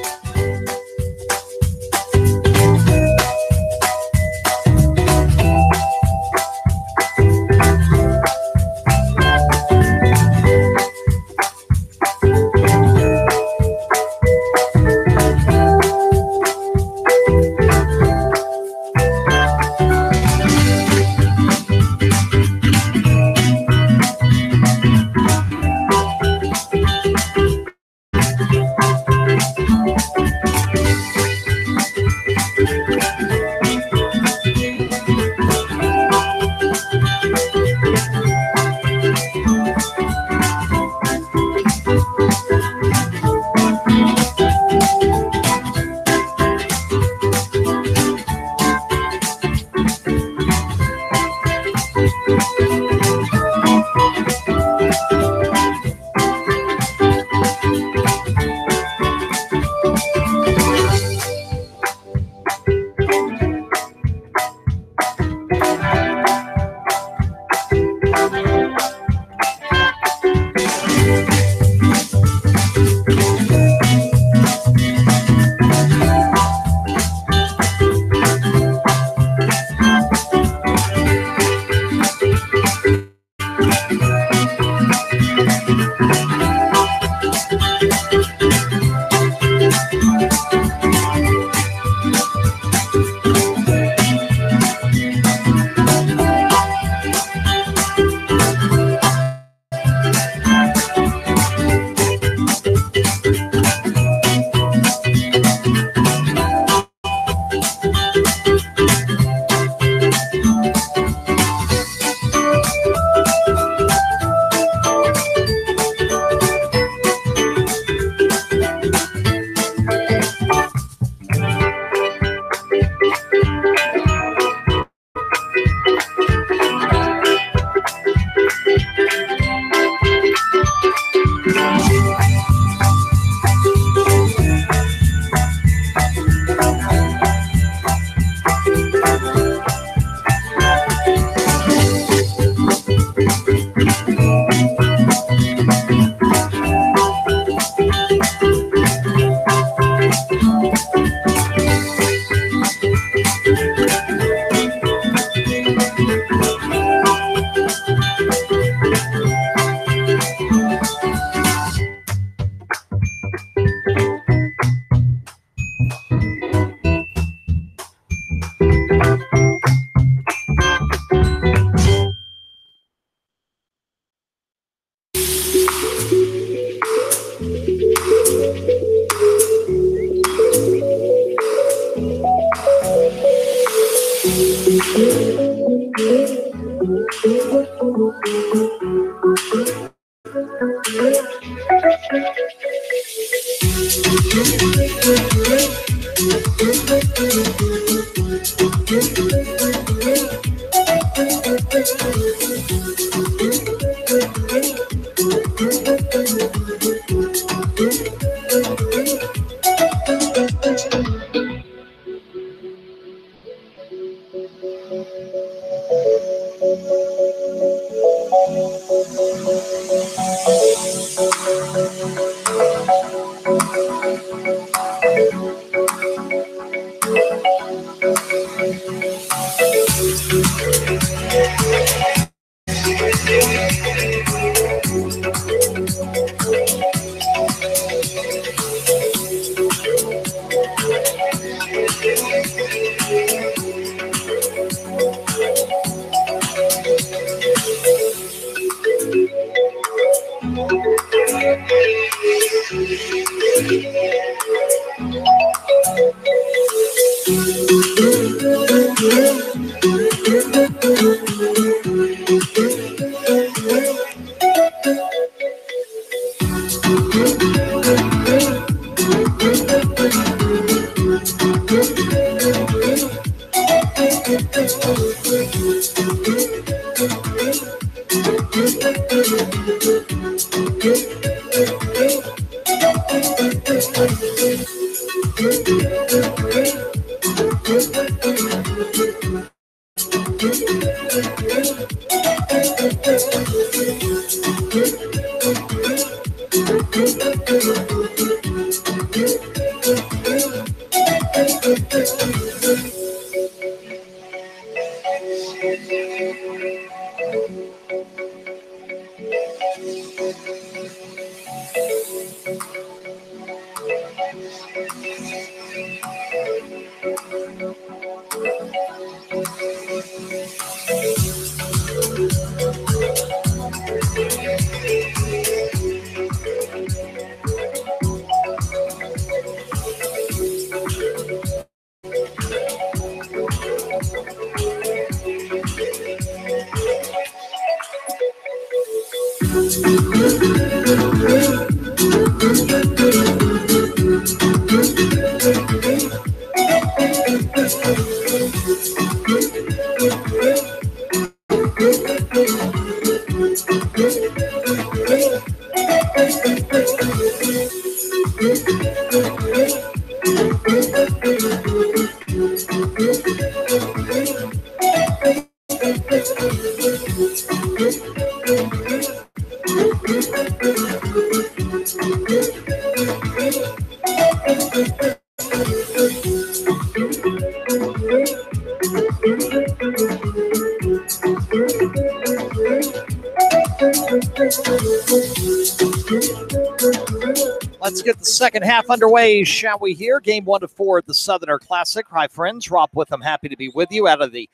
Let's get the second half underway, shall we here? Game 1 of 4 at the Southerner Classic. Hi, friends. Rob Witham, happy to be with you out of the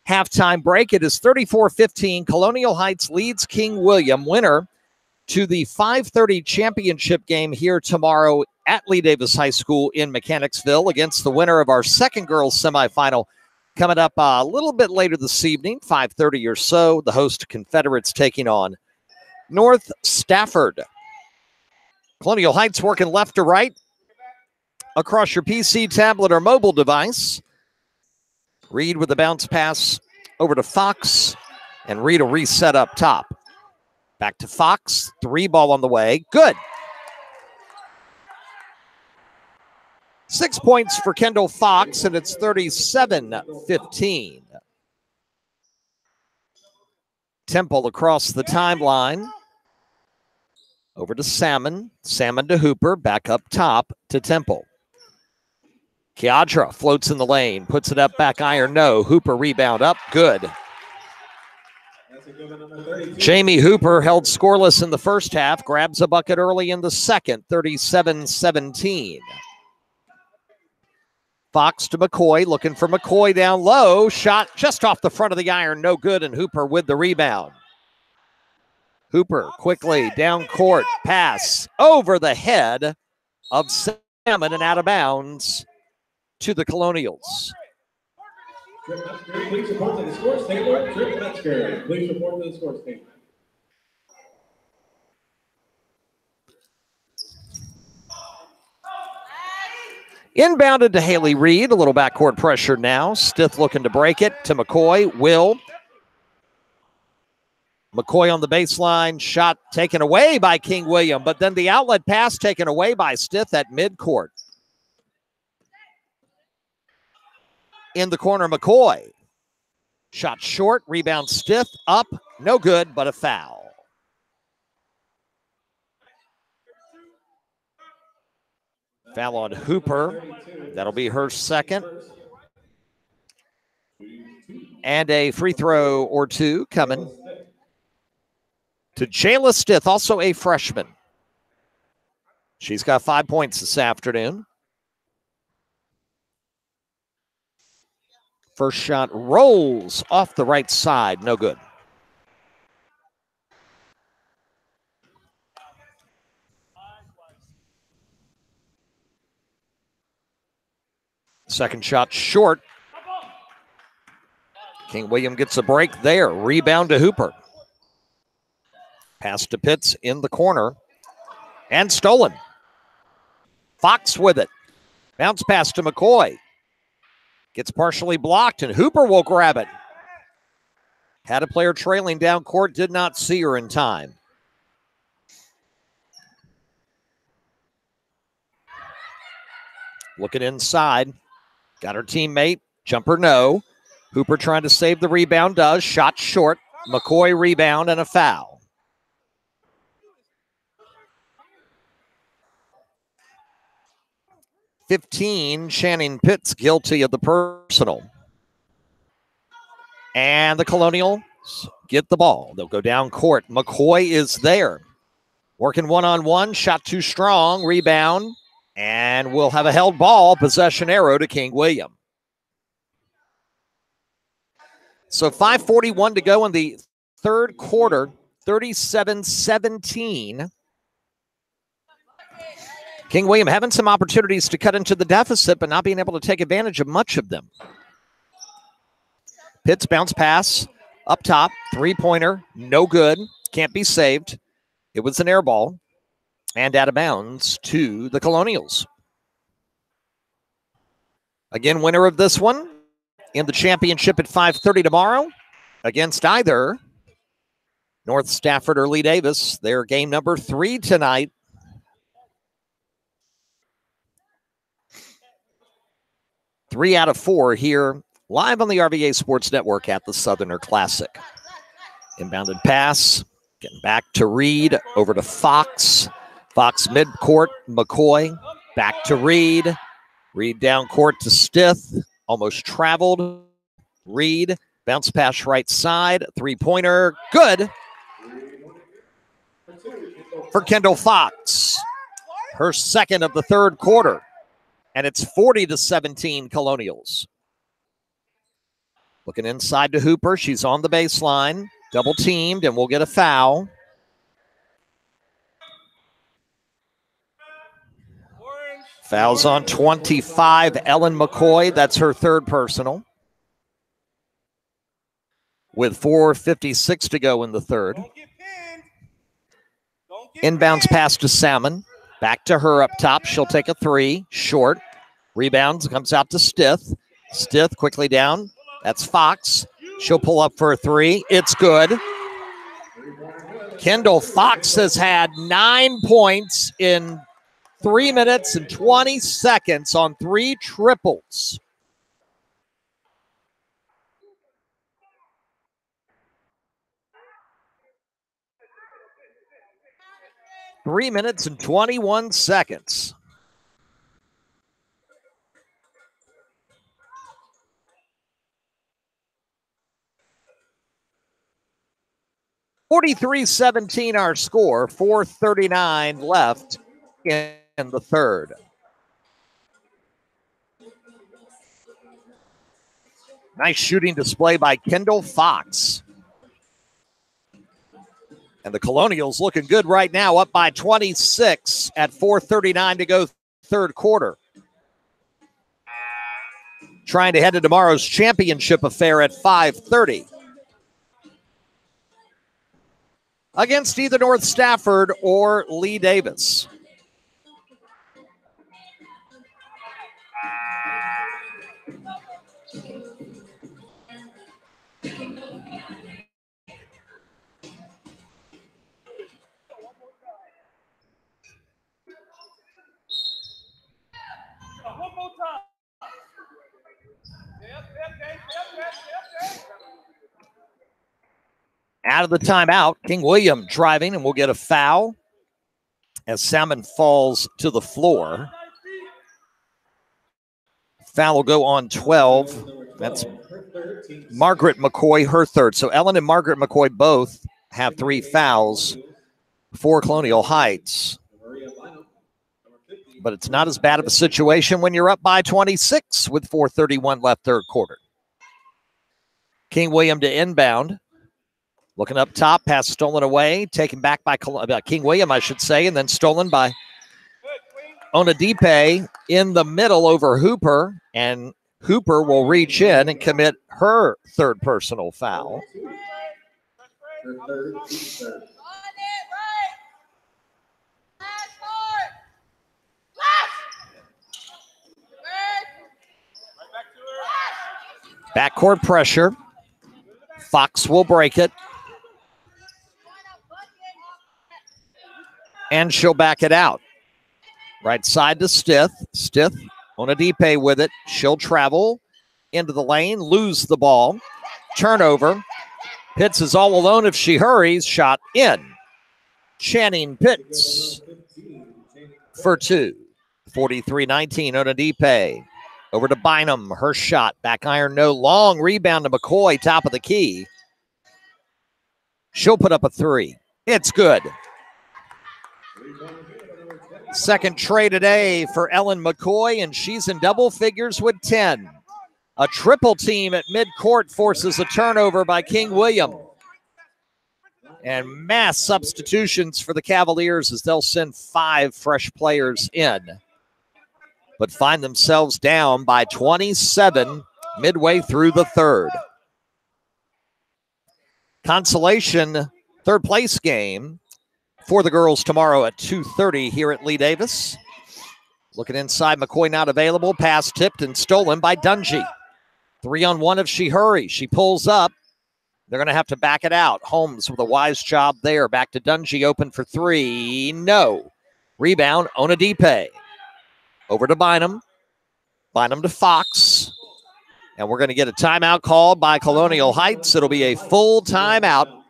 halftime break. It is 34-15. Colonial Heights leads King William, winner to the 5:30 championship game here tomorrow at Lee Davis High School in Mechanicsville against the winner of our second girls semifinal coming up a little bit later this evening, 5:30 or so. The host Confederates taking on North Stafford. Colonial Heights working left to right across your PC, tablet, or mobile device. Reed with the bounce pass over to Fox, and Reed will reset up top. Back to Fox, 3 ball on the way. Good. 6 points for Kendall Fox, and it's 37-15. Temple across the timeline. Over to Salmon. Salmon to Hooper. Back up top to Temple. Kiadra floats in the lane. Puts it up back iron. No. Hooper rebound up. Good. Jamie Hooper held scoreless in the first half. Grabs a bucket early in the second. 37-17. Fox to McCoy. Looking for McCoy down low. Shot just off the front of the iron. No good. And Hooper with the rebound. Hooper quickly down court, pass over the head of Salmon and out of bounds to the Colonials. Please report to the scores table. Trip Metzger, please report to the scores table. Inbounded to Haley Reed, a little backcourt pressure now. Stith looking to break it to McCoy. Will. McCoy on the baseline, shot taken away by King William, but then the outlet pass taken away by Stith at midcourt. In the corner, McCoy. Shot short, rebound Stith, up, no good, but a foul. Foul on Hooper. That'll be her second. And a free throw or two coming to Jayla Stith, also a freshman. She's got 5 points this afternoon. First shot rolls off the right side. No good. Second shot short. King William gets a break there. Rebound to Hooper. Pass to Pitts in the corner. And stolen. Fox with it. Bounce pass to McCoy. Gets partially blocked, and Hooper will grab it. Had a player trailing down court, did not see her in time. Looking inside. Got her teammate. Jumper no. Hooper trying to save the rebound, does. Shot short. McCoy rebound and a foul. Channing Pitts guilty of the personal. And the Colonials get the ball. They'll go down court. McCoy is there. Working one-on-one. Shot too strong. Rebound. And we'll have a held ball. Possession arrow to King William. So 5:41 to go in the third quarter. 37-17. King William having some opportunities to cut into the deficit, but not being able to take advantage of much of them. Pitts bounce pass up top. Three-pointer. No good. Can't be saved. It was an air ball. And out of bounds to the Colonials. Again, winner of this one in the championship at 5:30 tomorrow against either North Stafford or Lee Davis. Their game number 3 tonight. Three out of 4 here live on the RVA Sports Network at the Southerner Classic. Inbounded pass, getting back to Reed, over to Fox. Fox midcourt, McCoy, back to Reed. Reed down court to Stith, almost traveled. Reed, bounce pass right side, three-pointer, good for Kendall Fox. Her second of the third quarter, and it's 40-17 Colonials. Looking inside to Hooper, she's on the baseline, double teamed, and we'll get a foul. Fouls on 25, Ellen McCoy. That's her third personal. With 4:56 to go in the third. Inbounds pass to Salmon. Back to her up top. She'll take a three. Short. Rebounds. Comes out to Stith. Stith quickly down. That's Fox. She'll pull up for a three. It's good. Kendall Fox has had 9 points in 3 minutes and 20 seconds on 3 triples. Three minutes and 21 seconds. (43-17) our score. 4:39 left in the third. Nice shooting display by Kendall Fox. And the Colonials looking good right now, up by 26 at 4:39 to go third quarter. Trying to head to tomorrow's championship affair at 5:30. Against either North Stafford or Lee Davis. One more time. Out of the timeout, King William driving, and we'll get a foul as Salmon falls to the floor. Foul will go on 12. That's Margaret McCoy, her third. So Ellen and Margaret McCoy both have 3 fouls for Colonial Heights. But it's not as bad of a situation when you're up by 26 with 4:31 left third quarter. King William to inbound. Looking up top, pass stolen away, taken back by King William, I should say, and then stolen by Onadipe in the middle over Hooper, and Hooper will reach in and commit her third personal foul. Backcourt pressure. Fox will break it. And she'll back it out. Right side to Stith. Stith on a Dipe with it. She'll travel into the lane, lose the ball. Turnover. Pitts is all alone if she hurries. Shot in. Channing Pitts for two. 43-19 on a Dipe. Over to Bynum. Her shot. Back iron, no. Long rebound to McCoy, top of the key. She'll put up a three. It's good. Second tray today for Ellen McCoy, and she's in double figures with 10. A triple team at midcourt forces a turnover by King William. And mass substitutions for the Cavaliers as they'll send 5 fresh players in, but find themselves down by 27 midway through the third. Consolation third place game for the girls tomorrow at 2:30 here at Lee Davis. Looking inside, McCoy not available. Pass tipped and stolen by Dungy. 3-on-1 if she hurries. She pulls up. They're going to have to back it out. Holmes with a wise job there. Back to Dungy, open for three. No. Rebound, Onadipe. Over to Bynum. Bynum to Fox. And we're going to get a timeout called by Colonial Heights. It'll be a full timeout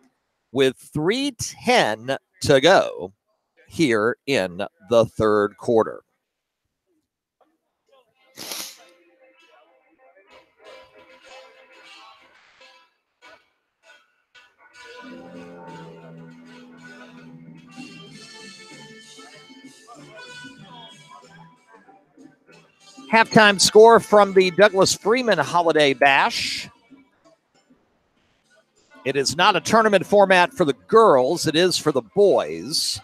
with 3:10 to go here in the third quarter. Halftime score from the Douglas Freeman Holiday Bash. It is not a tournament format for the girls. It is for the boys.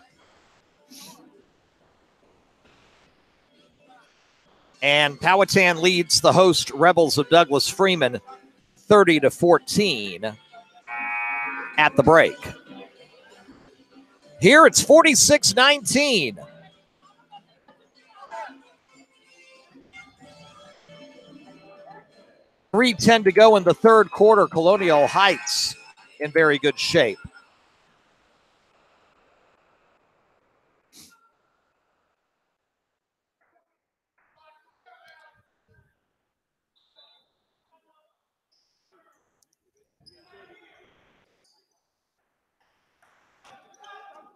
And Powhatan leads the host Rebels of Douglas Freeman 30-14 at the break. Here it's 46-19. .310 to go in the third quarter. Colonial Heights in very good shape.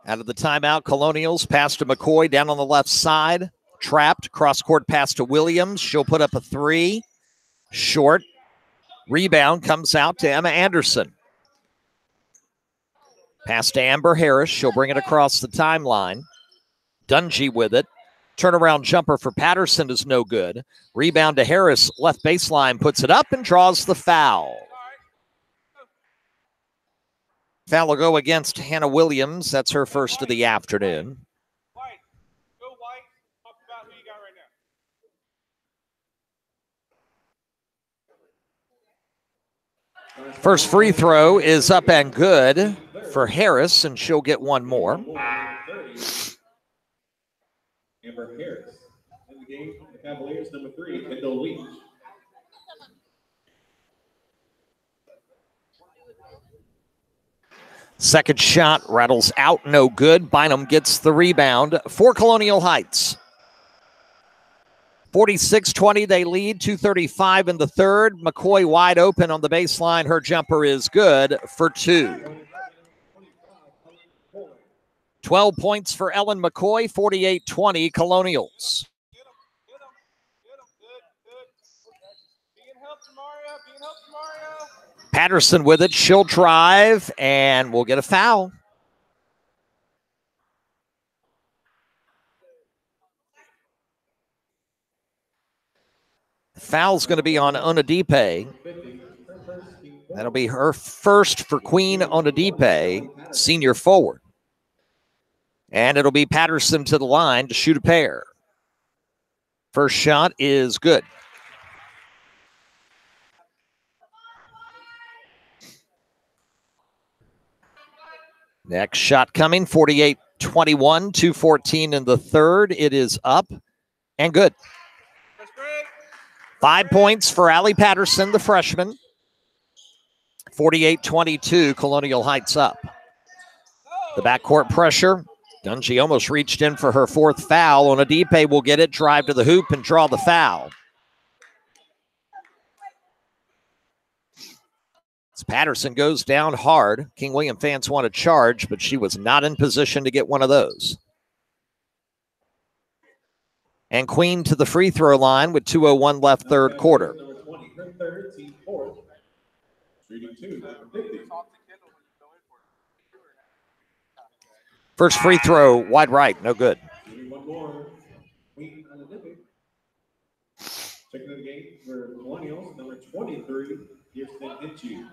Out of the timeout, Colonials pass to McCoy down on the left side. Trapped, cross-court pass to Williams. She'll put up a three. Short. Rebound comes out to Emma Anderson. Pass to Amber Harris. She'll bring it across the timeline. Dungy with it. Turnaround jumper for Patterson is no good. Rebound to Harris. Left baseline puts it up and draws the foul. Foul will go against Hannah Williams. That's her first of the afternoon. First free throw is up and good for Harris, and she'll get one more. Amber Harris in the game, the Cavaliers, number 3, Kendall Leach. Second shot rattles out, no good. Bynum gets the rebound for Colonial Heights. 46-20, they lead, 2:35 in the third. McCoy wide open on the baseline. Her jumper is good for two. 12 points for Ellen McCoy, 48-20 Colonials. Patterson with it. She'll drive, and we'll get a foul. Foul's going to be on Onadipe. That'll be her first for Queen Onadipe, senior forward. And it'll be Patterson to the line to shoot a pair. First shot is good. Next shot coming, 48-21, 2:14 in the third. It is up and good. 5 points for Allie Patterson, the freshman. 48-22, Colonial Heights up. The backcourt pressure. Dungy almost reached in for her 4th foul. Onadipe will get it, drive to the hoop, and draw the foul. As Patterson goes down hard, King William fans want to charge, but she was not in position to get one of those. And Queen to the free throw line with 2:01 left, third quarter. Number 20, her third, team fourth. Shooting 2, 50. First free throw, wide right, no good. Shooting one more. Queen Onadipe. Checking the game for Colonials, number 23, Kirsten Hinchey.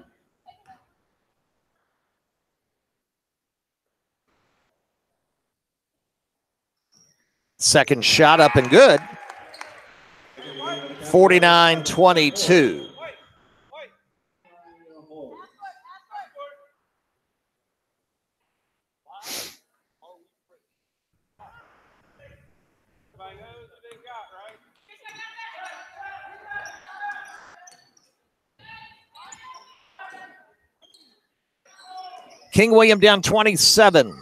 Second shot up and good. 49-22. King William down 27.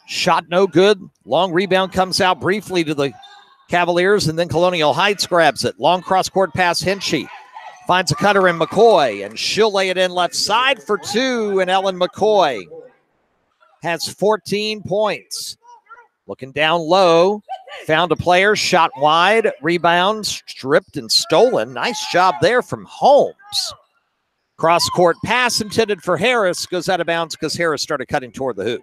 Shot no good. Long rebound comes out briefly to the Cavaliers, and then Colonial Heights grabs it. Long cross-court pass, Hinchy. Finds a cutter in McCoy, and she'll lay it in left side for 2, and Ellen McCoy has 14 points. Looking down low, found a player, shot wide, rebound, stripped and stolen. Nice job there from Holmes. Cross-court pass intended for Harris, goes out of bounds because Harris started cutting toward the hoop.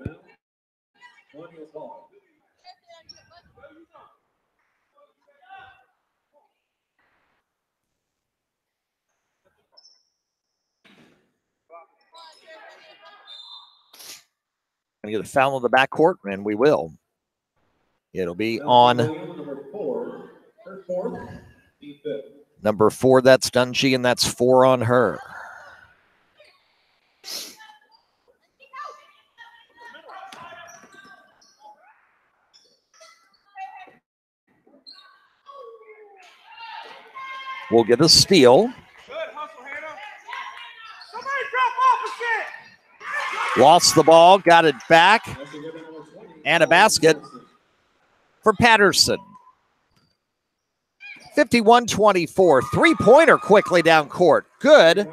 Going to get a foul in the backcourt, and we will. It'll be on number 4. That's Dungy, and that's 4 on her. We'll get a steal. Lost the ball, got it back, and a basket for Patterson. 51-24. Three-pointer quickly down court. Good.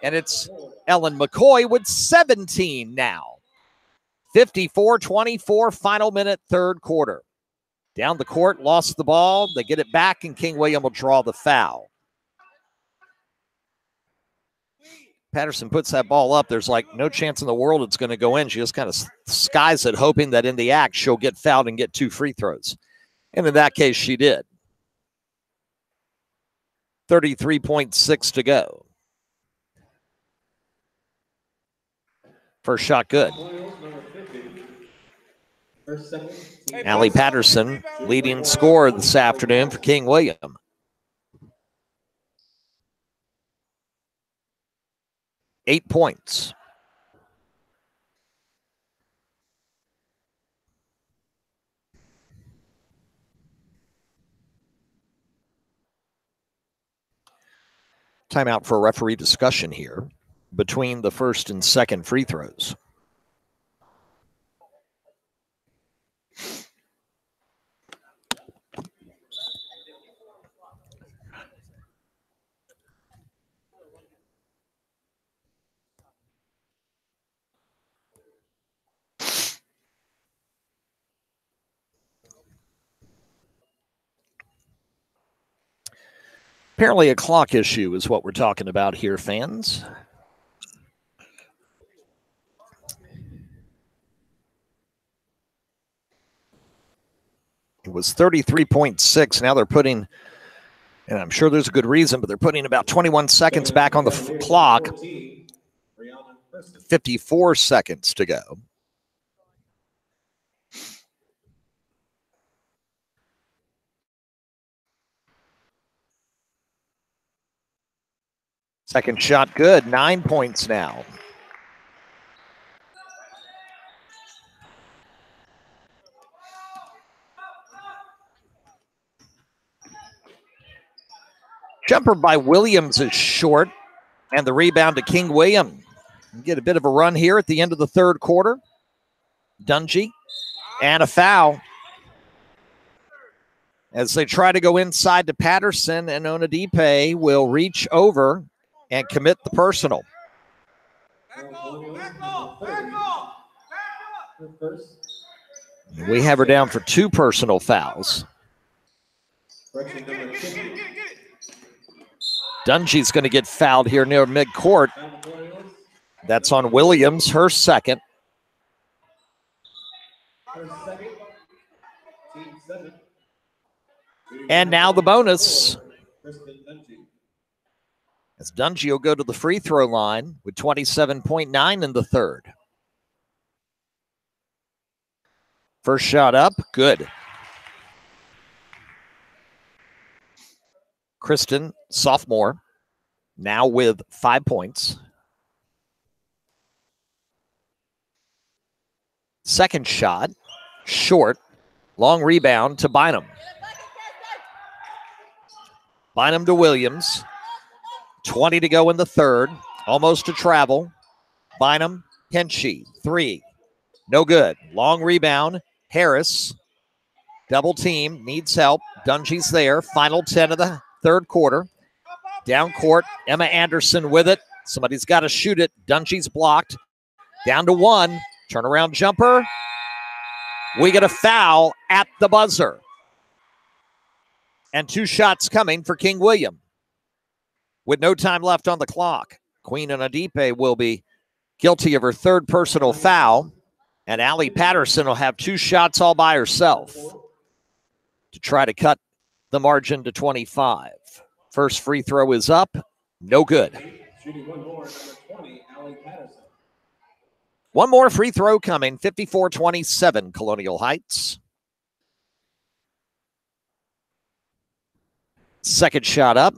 And it's Ellen McCoy with 17 now. 54-24, final minute, third quarter. Down the court, lost the ball. They get it back, and King William will draw the foul. Patterson puts that ball up. There's like no chance in the world it's going to go in. She just kind of skies it, hoping that in the act she'll get fouled and get 2 free throws. And in that case, she did. 33.6 to go. First shot good. Allie Patterson, leading scorer this afternoon for King William. Eight points. Timeout for a referee discussion here between the first and second free throws. Apparently a clock issue is what we're talking about here, fans. It was 33.6. Now they're putting, and I'm sure there's a good reason, but they're putting about 21 seconds back on the clock. 54 seconds to go. Second shot good, 9 points now. Jumper by Williams is short, and the rebound to King William. Get a bit of a run here at the end of the third quarter. Dungy, and a foul as they try to go inside to Patterson, and Onadipe will reach over and commit the personal. We have her down for 2 personal fouls. Dungy's going to get fouled here near midcourt. That's on Williams, her second. And now the bonus. As Dungy will go to the free throw line with 27.9 in the third. First shot up, good. Kristen, sophomore, now with 5 points. Second shot, short, long rebound to Bynum. Bynum to Williams. 20 to go in the third, almost to travel. Bynum, Henchy, 3. No good. Long rebound, Harris. Double team, needs help. Dungy's there. Final 10 of the third quarter. Down court, Emma Anderson with it. Somebody's got to shoot it. Dungy's blocked. Down to 1. Turnaround jumper. We get a foul at the buzzer. And 2 shots coming for King William. With no time left on the clock, Queen Onadipe will be guilty of her 3rd personal foul, and Allie Patterson will have 2 shots all by herself to try to cut the margin to 25. First free throw is up, no good. Shooting one more, number 20, Allie Patterson. One more free throw coming, 54-27, Colonial Heights. Second shot up.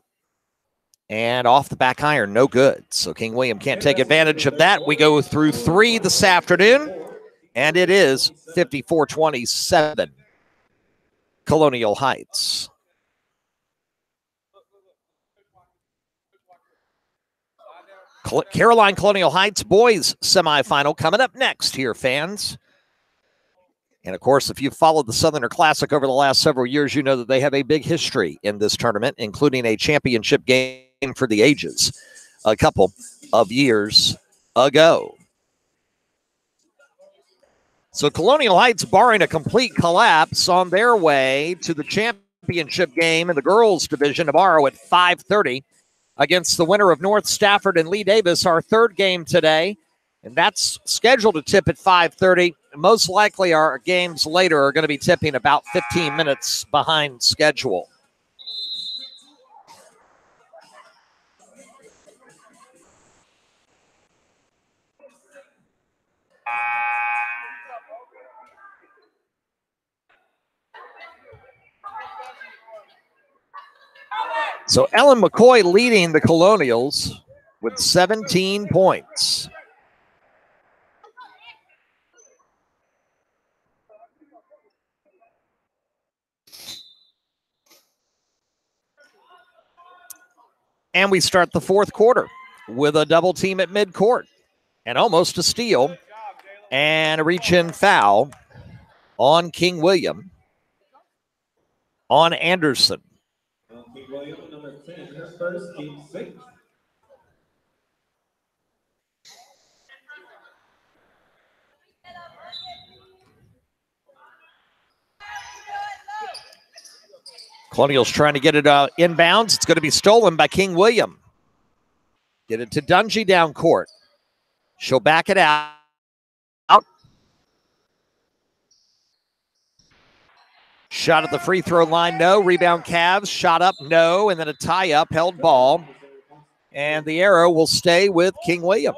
And off the back iron, no good. So King William can't take advantage of that. We go through 3 this afternoon, and it is 54-27, Colonial Heights. Caroline Colonial Heights boys semifinal coming up next here, fans. And, of course, if you've followed the Southerner Classic over the last several years, you know that they have a big history in this tournament, including a championship game for the ages a couple of years ago. So Colonial Heights, barring a complete collapse, on their way to the championship game in the girls division tomorrow at 5:30 against the winner of North Stafford and Lee Davis, our 3rd game today. And that's scheduled to tip at 5:30. Most likely our games later are going to be tipping about 15 minutes behind schedule. So Ellen McCoy leading the Colonials with 17 points. And we start the 4th quarter with a double team at midcourt and almost a steal and a reach-in foul on King William on Anderson. King William, number 10, her first, team 6. Colonials trying to get it inbounds. It's going to be stolen by King William. Get it to Dungy down court. She'll back it out. Shot at the free throw line, no. Rebound Cavs, shot up, no. And then a tie-up, held ball. And the arrow will stay with King William.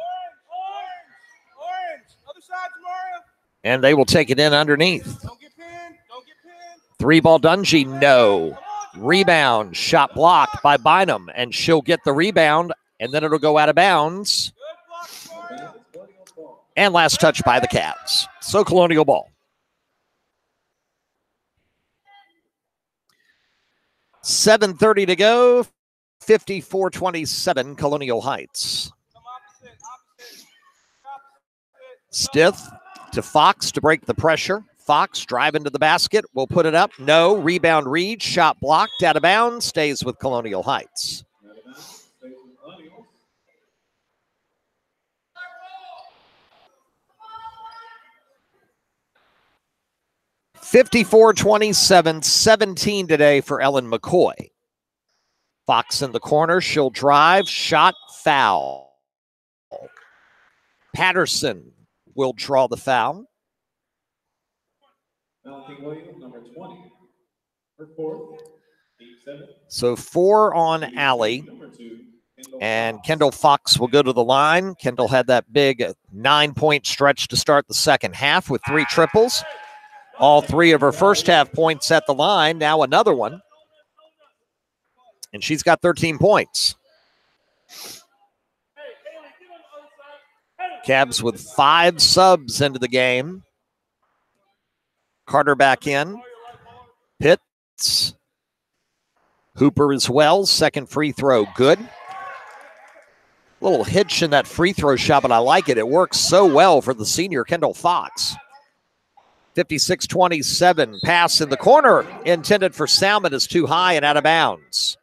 Orange. Other side, Mario. And they will take it in underneath. Don't get pinned. Don't get pinned. 3-ball Dungy, no. Rebound, shot blocked by Bynum. And she'll get the rebound, and then it'll go out of bounds. Good block, Mario. And last touch by the Cavs. So Colonial ball. 7:30 to go. 54-27, Colonial Heights. Stith to Fox to break the pressure. Fox driving to the basket, will put it up. No, rebound Reed, shot blocked, out of bounds, stays with Colonial Heights. 54-27, 17 today for Ellen McCoy. Fox in the corner, she'll drive, shot, foul. Patterson will draw the foul. Number 20. Her fourth. 8-7. So 4 on Allie. And Kendall Fox will go to the line. Kendall had that big 9-point stretch to start the second half with 3 triples. All 3 of her first half points at the line. Now another one. And she's got 13 points. Cavs with 5 subs into the game. Carter back in. Pitts. Hooper as well. Second free throw, good. Little hitch in that free throw shot, but I like it. It works so well for the senior Kendall Fox. 56-27, pass in the corner, intended for Salmon, is too high and out of bounds.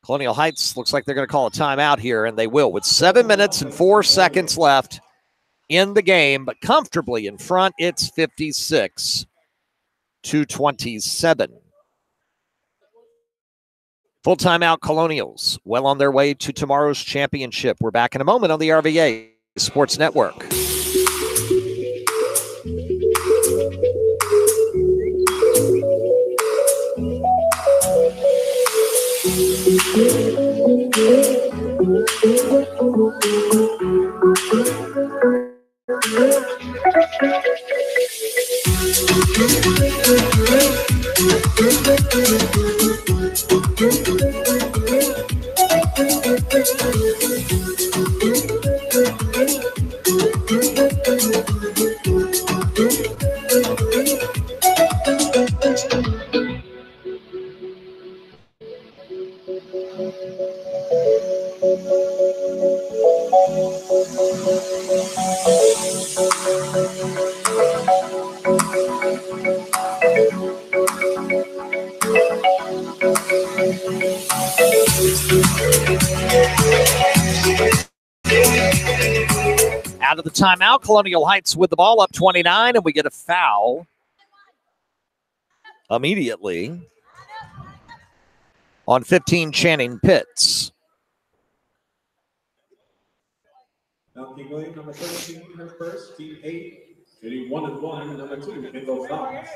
Colonial Heights looks like they're going to call a timeout here, and they will, with 7 minutes and 4 seconds left in the game, but comfortably in front. It's 56-27. Full timeout, Colonials, well on their way to tomorrow's championship. We're back in a moment on the RVA Sports Network. Out of the timeout, Colonial Heights with the ball up 29, and we get a foul immediately on 15, Channing Pitts. Now, King William, number 13, her first, team 8, shooting 1-1, number 2, Kendall Fox.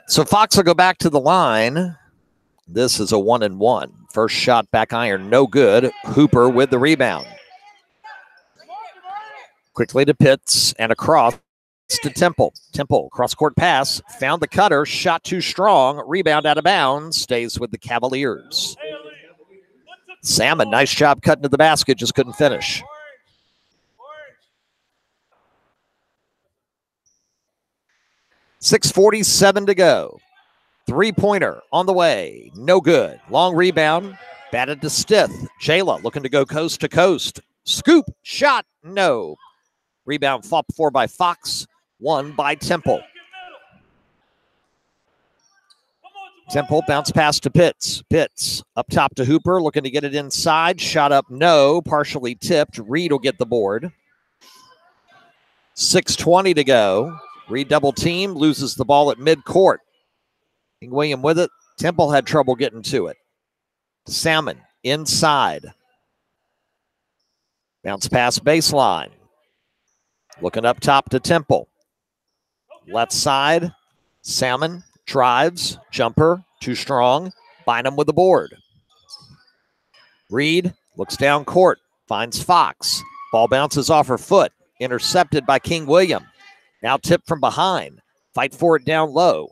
So Fox will go back to the line. This is a 1-1. First shot back iron, no good. Hooper with the rebound. Quickly to Pitts and across to Temple. Temple, cross-court pass, found the cutter, shot too strong, rebound out of bounds, stays with the Cavaliers. Salmon, nice job cutting to the basket, just couldn't finish. .647 to go. Three-pointer on the way. No good. Long rebound. Batted to Stith. Jayla looking to go coast to coast. Scoop. Shot. No. Rebound fought for by Fox. Won by Temple. Temple bounce pass to Pitts. Pitts up top to Hooper. Looking to get it inside. Shot up. No. Partially tipped. Reed will get the board. 6:20 to go. Reed double team. Loses the ball at midcourt. King William with it. Temple had trouble getting to it. Salmon inside. Bounce pass baseline. Looking up top to Temple. Left side. Salmon drives. Jumper. Too strong. Bynum with the board. Reed looks down court. Finds Fox. Ball bounces off her foot. Intercepted by King William. Now tipped from behind. Fight for it down low.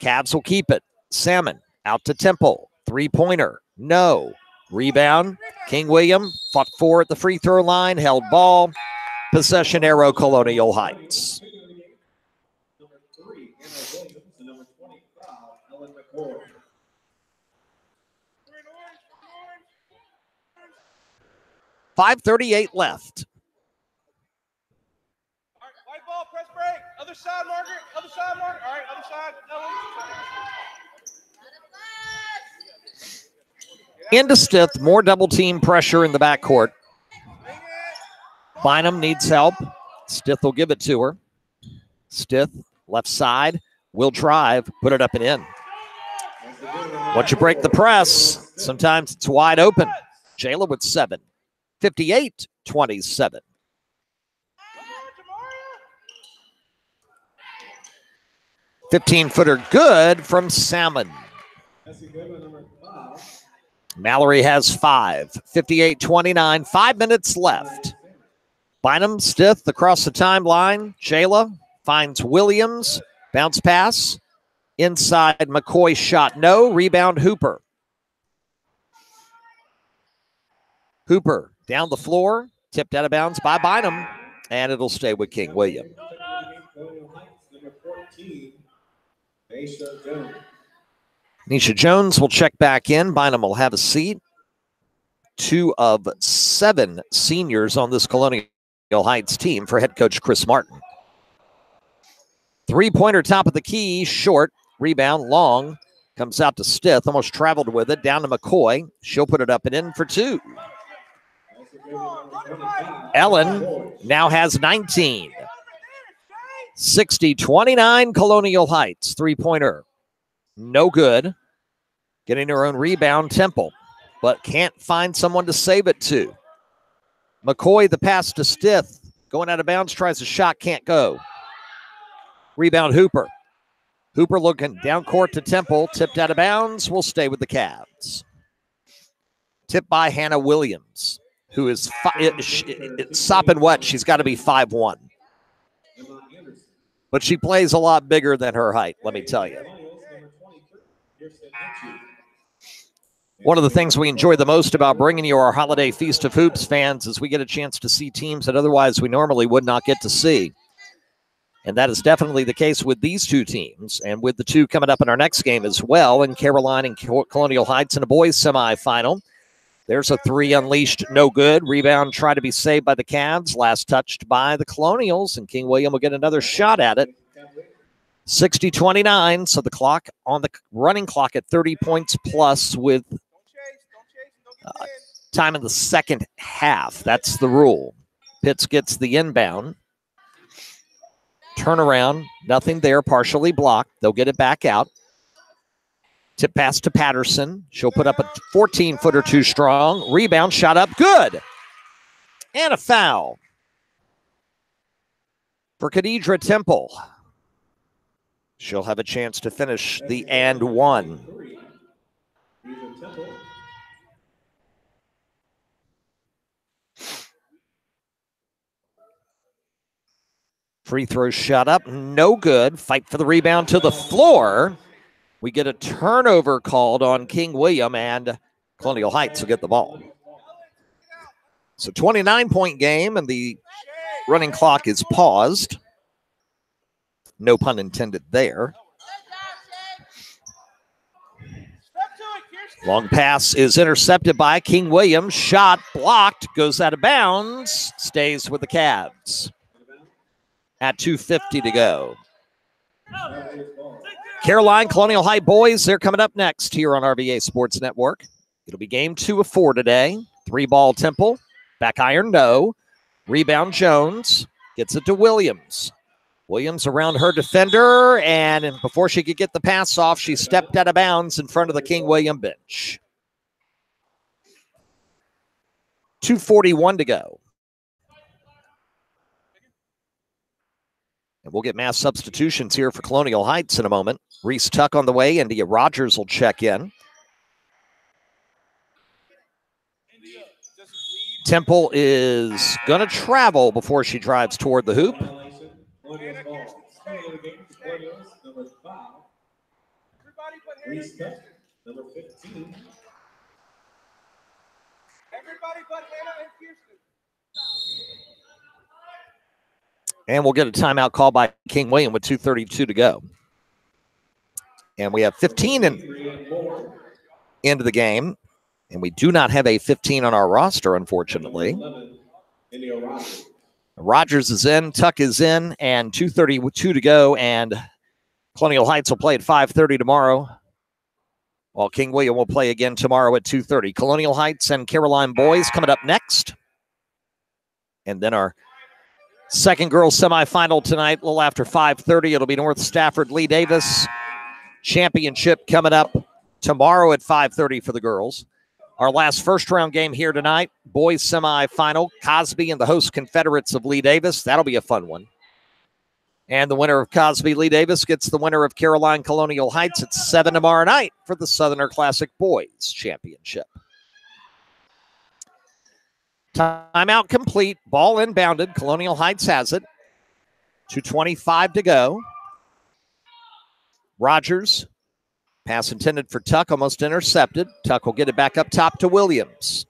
Cavs will keep it. Salmon out to Temple. Three-pointer. No. Rebound. King William fought for at the free throw line. Held ball. Possession arrow, Colonial Heights. 5:38 left. All right, white ball, press break. Other side, Margaret. Other side, Margaret. All right, other side. Into Stith, more double team pressure in the backcourt. Bynum needs help. Stith will give it to her. Stith, left side, will drive, put it up and in. Once you break the press, sometimes it's wide open. Jayla with 7. 58-27. 15-footer good from Salmon. Mallory has 5. 58-29. 5 minutes left. Bynum, Stith across the timeline. Jayla finds Williams. Bounce pass. Inside McCoy shot. No. Rebound Hooper. Hooper down the floor. Tipped out of bounds by Bynum. And it'll stay with King William. Nisha Jones will check back in. Bynum will have a seat. 2 of 7 seniors on this Colonial Heights team for head coach Chris Martin. 3-pointer top of the key, short. Rebound, long. Comes out to Stith, almost traveled with it. Down to McCoy. She'll put it up and in for 2. Ellen now has 19. 60-29 Colonial Heights. 3-pointer. No good. Getting her own rebound, Temple. But can't find someone to save it to. McCoy, the pass to Stith. Going out of bounds, tries a shot, can't go. Rebound, Hooper. Hooper looking down court to Temple. Tipped out of bounds, will stay with the Cavs. Tipped by Hannah Williams, who is sopping wet. She's got to be 5'1". But she plays a lot bigger than her height, let me tell you. One of the things we enjoy the most about bringing you our Holiday Feast of Hoops fans is we get a chance to see teams that otherwise we normally would not get to see. And that is definitely the case with these 2 teams, and with the 2 coming up in our next game as well, in Caroline and Colonial Heights in a boys semifinal. There's a 3 unleashed, no good. Rebound tried to be saved by the Cavs, last touched by the Colonials, and King William will get another shot at it. 60-29, so the clock on the running clock at 30 points plus with time in the second half. That's the rule. Pitts gets the inbound. Turnaround, nothing there, partially blocked. They'll get it back out. Tip pass to Patterson. She'll put up a 14-footer too strong. Rebound, shot up, good. And a foul for Khadidra Temple. She'll have a chance to finish the and 1. Free throw shot up, no good. Fight for the rebound to the floor. We get a turnover called on King William, and Colonial Heights will get the ball. It's a 29-point game, and the running clock is paused. No pun intended there. Long pass is intercepted by King William. Shot blocked, goes out of bounds, stays with the Cavs. At 2:50 to go. Caroline, Colonial High boys, they're coming up next here on RVA Sports Network. It'll be game 2 of 4 today. 3-ball Temple. Back iron, no. Rebound Jones. Gets it to Williams. Williams around her defender, and before she could get the pass off, she stepped out of bounds in front of the King William bench. 2:41 to go. And we'll get mass substitutions here for Colonial Heights in a moment. Reese Tuck on the way. India Rogers will check in. Temple is going to travel before she drives toward the hoop. Reese Tuck, number 15. Everybody but Hannah and Kirsten. And we'll get a timeout call by King William with 2:32 to go. And we have 15 into the game. And we do not have a 15 on our roster, unfortunately. 11, Indio Rogers. Rogers is in, Tuck is in, and 2:32 to go. And Colonial Heights will play at 5:30 tomorrow, while King William will play again tomorrow at 2:30. Colonial Heights and Caroline boys coming up next. And then our second girls semifinal tonight, a little after 5:30. It'll be North Stafford Lee Davis championship coming up tomorrow at 5:30 for the girls. Our last first round game here tonight, boys semifinal, Cosby and the host Confederates of Lee Davis. That'll be a fun one. And the winner of Cosby Lee Davis gets the winner of Caroline Colonial Heights at 7 tomorrow night for the Southerner Classic Boys Championship. Timeout complete. Ball inbounded. Colonial Heights has it. 2:25 to go. Rogers. Pass intended for Tuck. Almost intercepted. Tuck will get it back up top to Williams.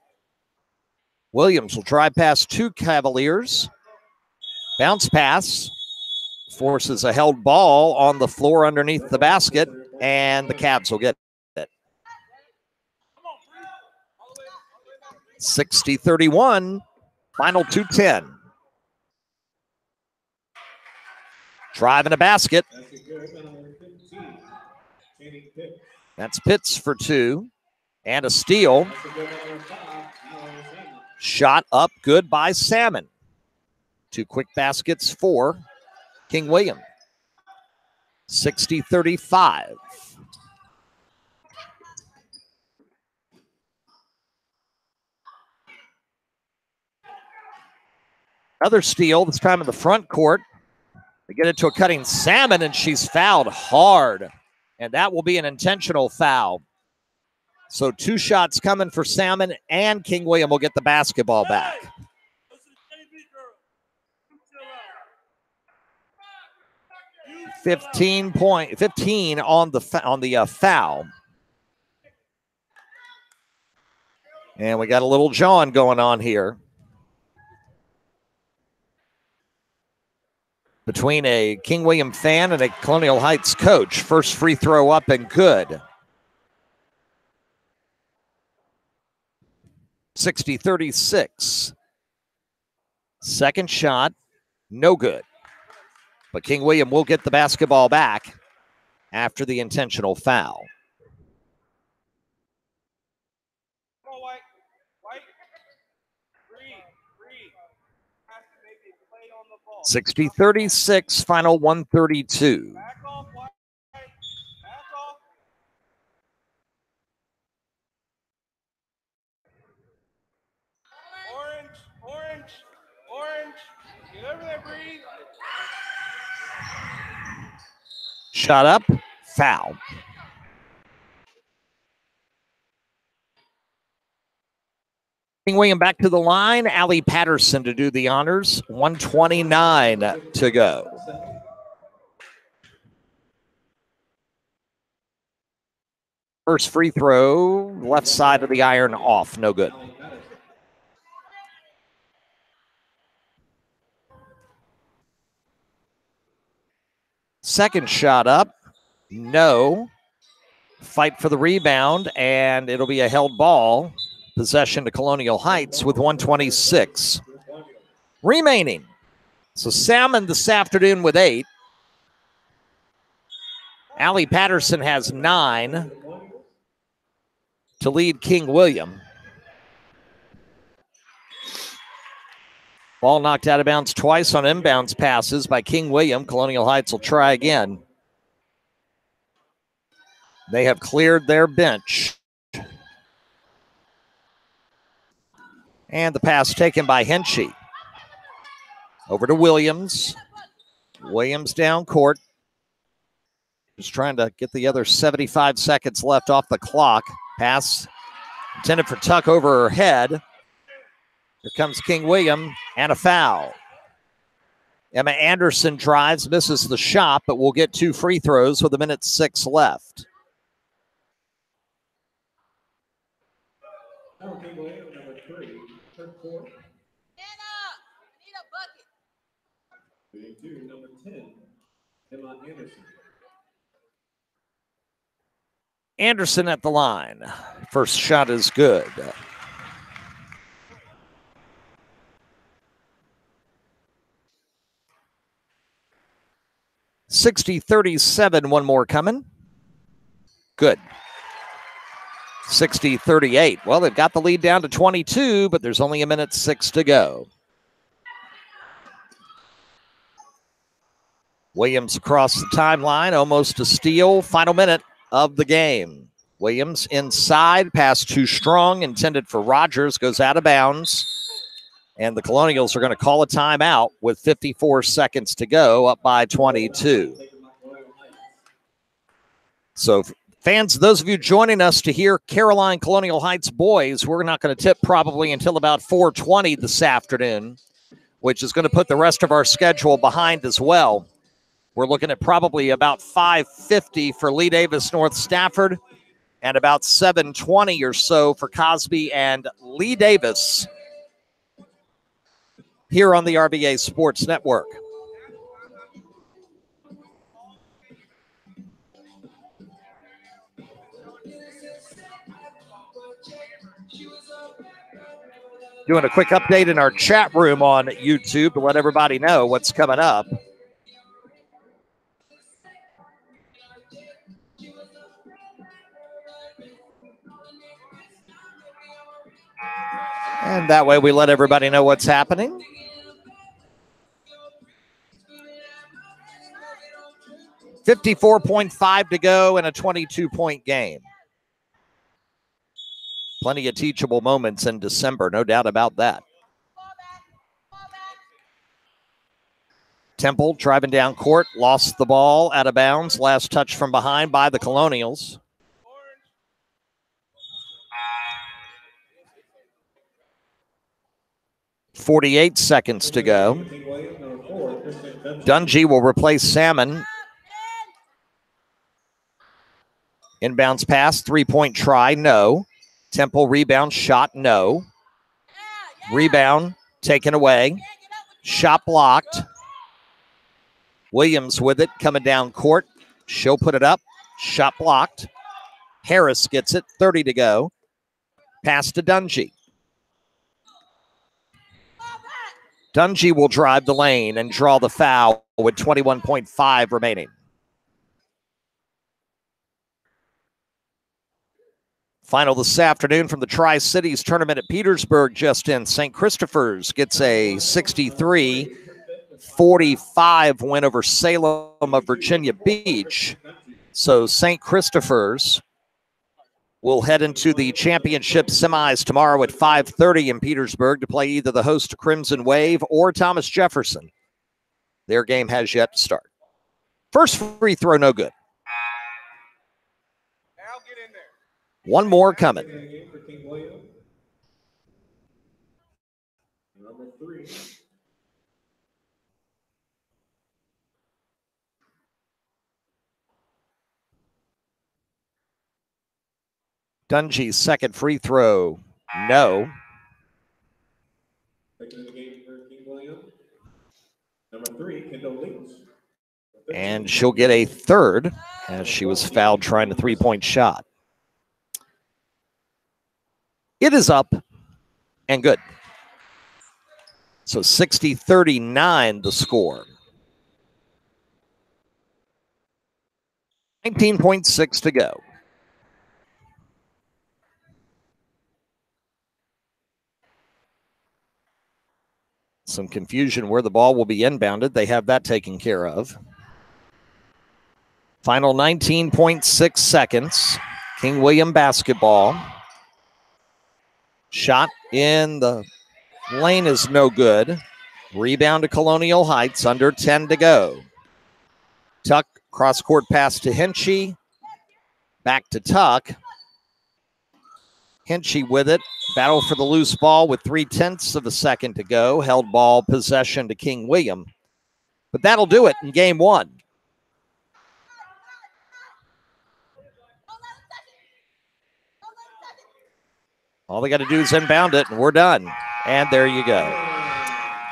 Williams will drive past two Cavaliers. Bounce pass. Forces a held ball on the floor underneath the basket. And the Cavs will get it. 60-31, final 2:10. Driving a basket. That's Pitts for two. And a steal. Shot up good by Salmon. Two quick baskets for King William. 60-35. Another steal, this time in the front court. They get it to a cutting Salmon, and she's fouled hard. And that will be an intentional foul. So two shots coming for Salmon, and King William will get the basketball back. Fifteen on the foul. And we got a little jawing going on here between a King William fan and a Colonial Heights coach. First free throw up and good. 60-36. Second shot, no good. But King William will get the basketball back after the intentional foul. 60-36, final 132. Back off, White. Back off. Orange. Get over there, Bree. Shot up, foul. King William back to the line. Allie Patterson to do the honors. 1:29 to go. First free throw, left side of the iron off. No good. Second shot up. No. Fight for the rebound, and it'll be a held ball. Possession to Colonial Heights with 1:26 remaining. So Salmon this afternoon with 8. Allie Patterson has 9 to lead King William. Ball knocked out of bounds twice on inbounds passes by King William. Colonial Heights will try again. They have cleared their bench. And the pass taken by Henchy. Over to Williams. Williams down court. Just trying to get the other 75 seconds left off the clock. Pass intended for Tuck over her head. Here comes King William and a foul. Emma Anderson drives, misses the shot, but will get 2 free throws with 1:06 left. King William, number 3, third quarter. Anna, I need a bucket. Leading to number 10, Emma Anderson. Anderson at the line First shot is good. 60-37, one more coming. Good. 60-38. Well, they've got the lead down to 22, but there's only 1:06 to go. Williams across the timeline, almost a steal. Final minute of the game. Williams inside, pass too strong, intended for Rogers, goes out of bounds. And the Colonials are going to call a timeout with 54 seconds to go, up by 22. So fans, those of you joining us to hear Caroline Colonial Heights boys, we're not going to tip probably until about 4:20 this afternoon, which is going to put the rest of our schedule behind as well. We're looking at probably about 5:50 for Lee Davis North Stafford and about 7:20 or so for Cosby and Lee Davis here on the RVA Sports Network. Doing a quick update in our chat room on YouTube to let everybody know what's coming up. And that way we let everybody know what's happening. .5 to go in a 22-point game. Plenty of teachable moments in December, no doubt about that. Temple driving down court, lost the ball out of bounds. Last touch from behind by the Colonials. .48 seconds to go. Dungy will replace Salmon. Inbounds pass, three-point try, no. Temple rebound, shot, no. Rebound taken away. Shot blocked. Williams with it, coming down court. She'll put it up. Shot blocked. Harris gets it, 30 to go. Pass to Dungy. Dungy will drive the lane and draw the foul with 21.5 remaining. Final this afternoon from the Tri-Cities tournament at Petersburg just in. St. Christopher's gets a 63-45 win over Salem of Virginia Beach. So St. Christopher's will head into the championship semis tomorrow at 5:30 in Petersburg to play either the host Crimson Wave or Thomas Jefferson. Their game has yet to start. First free throw, no good. One more coming. Dungy's second free throw, no. And she'll get a third as she was fouled trying a three-point shot. It is up and good. So 60-39 the score. 19.6 to go. Some confusion where the ball will be inbounded. They have that taken care of. Final 19.6 seconds. King William basketball. Shot in the lane is no good. Rebound to Colonial Heights, under 10 to go. Tuck, cross-court pass to Hinchy. Back to Tuck. Hinchy with it. Battle for the loose ball with 0.3 of a second to go. Held ball possession to King William. But that'll do it in game one. All they got to do is inbound it, and we're done. And there you go.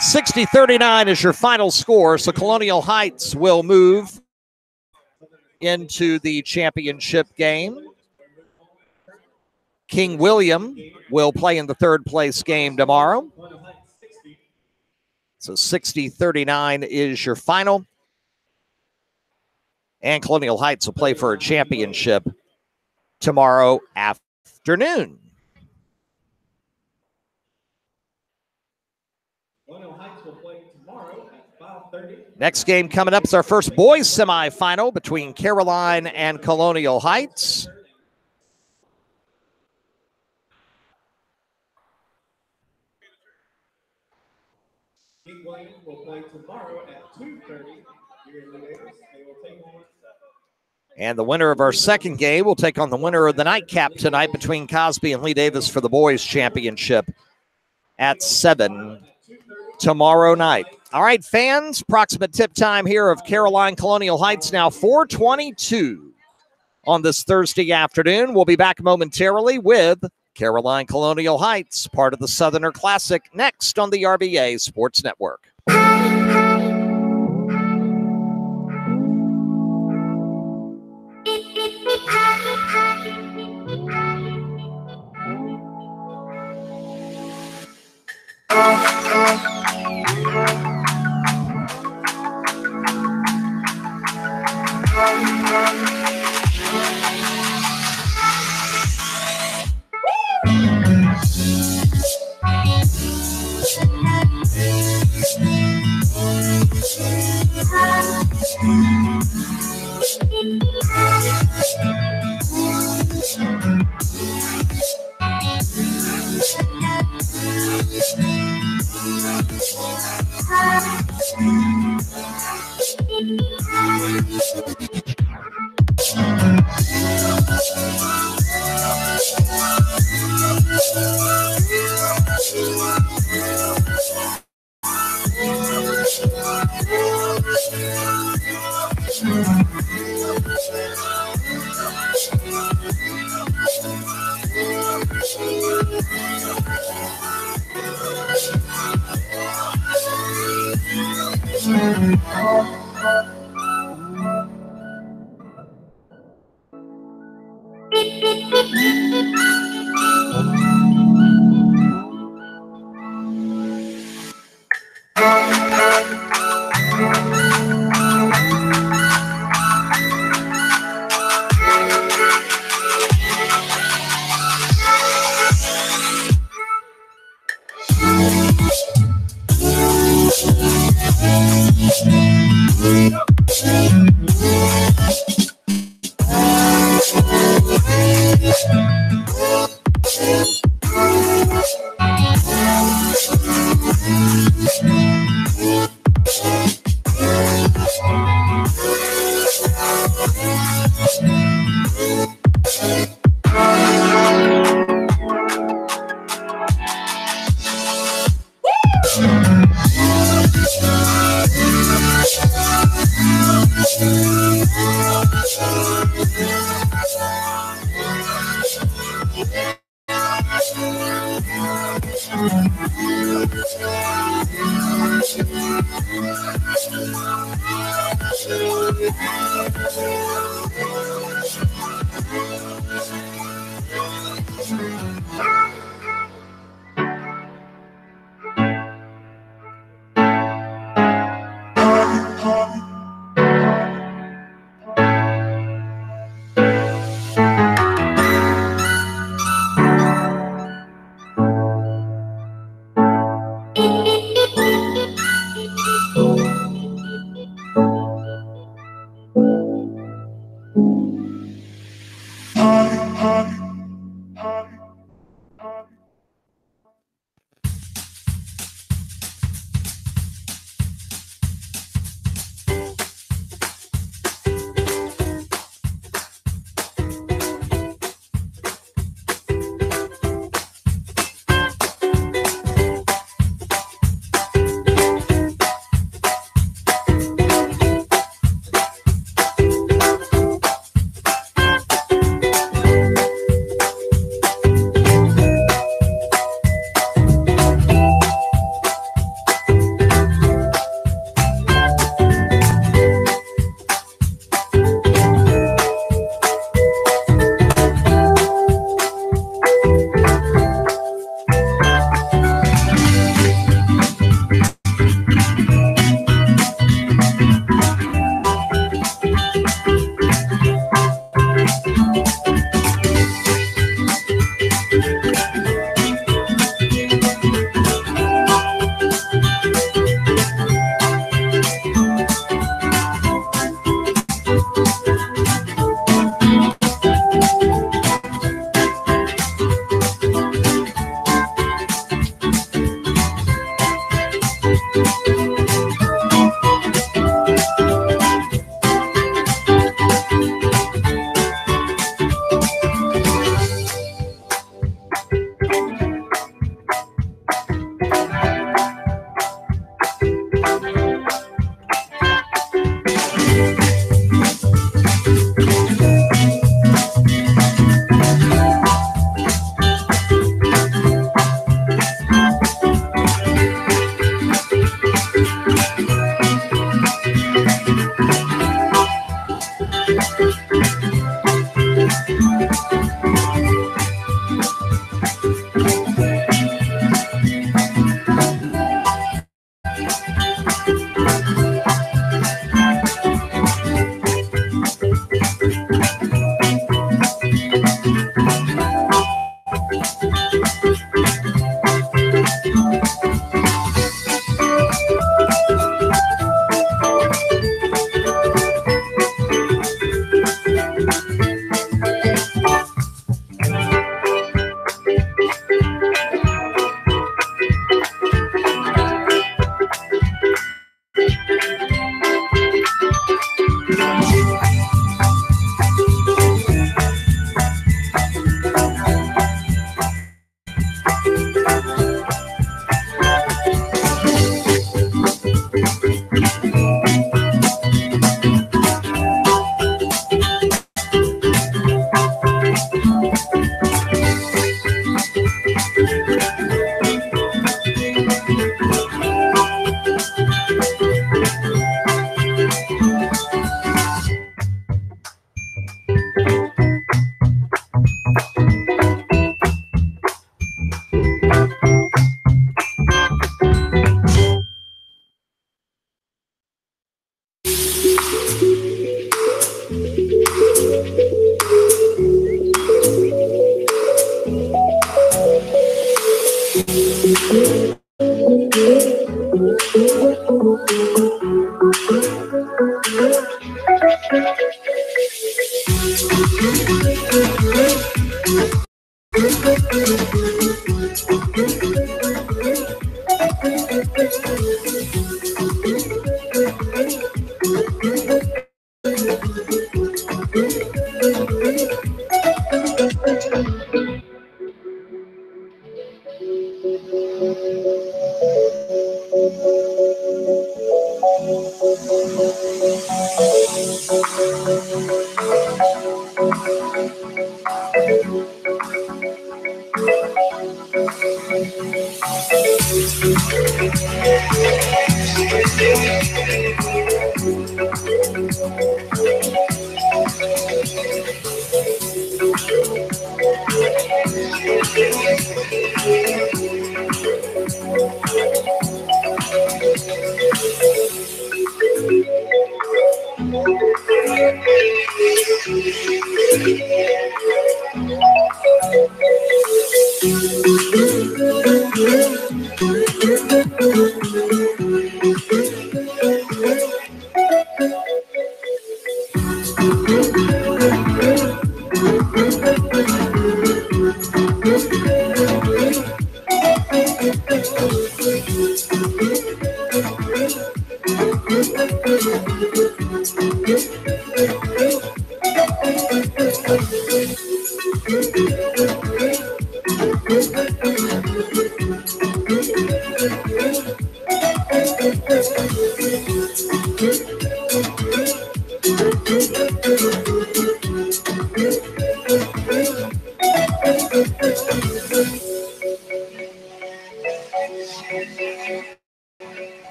60-39 is your final score. So Colonial Heights will move into the championship game. King William will play in the third place game tomorrow. So 60-39 is your final. And Colonial Heights will play for a championship tomorrow afternoon. Next game coming up is our first boys semifinal between Caroline and Colonial Heights. King William will play tomorrow at 2:30 here in Lee Davis. They will take on. And the winner of our second game will take on the winner of the nightcap tonight between Cosby and Lee Davis for the boys championship at 7 tomorrow night. All right, fans, approximate tip time here of Caroline Colonial Heights now 4:22 on this Thursday afternoon. We'll be back momentarily with Caroline Colonial Heights, part of the Southerner Classic, next on the RVA Sports Network.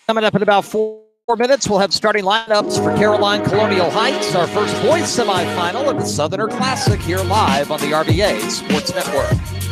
Coming up in about 4 minutes, we'll have starting lineups for Caroline Colonial Heights, our first boys semifinal of the Southerner Classic here live on the RVA Sports Network.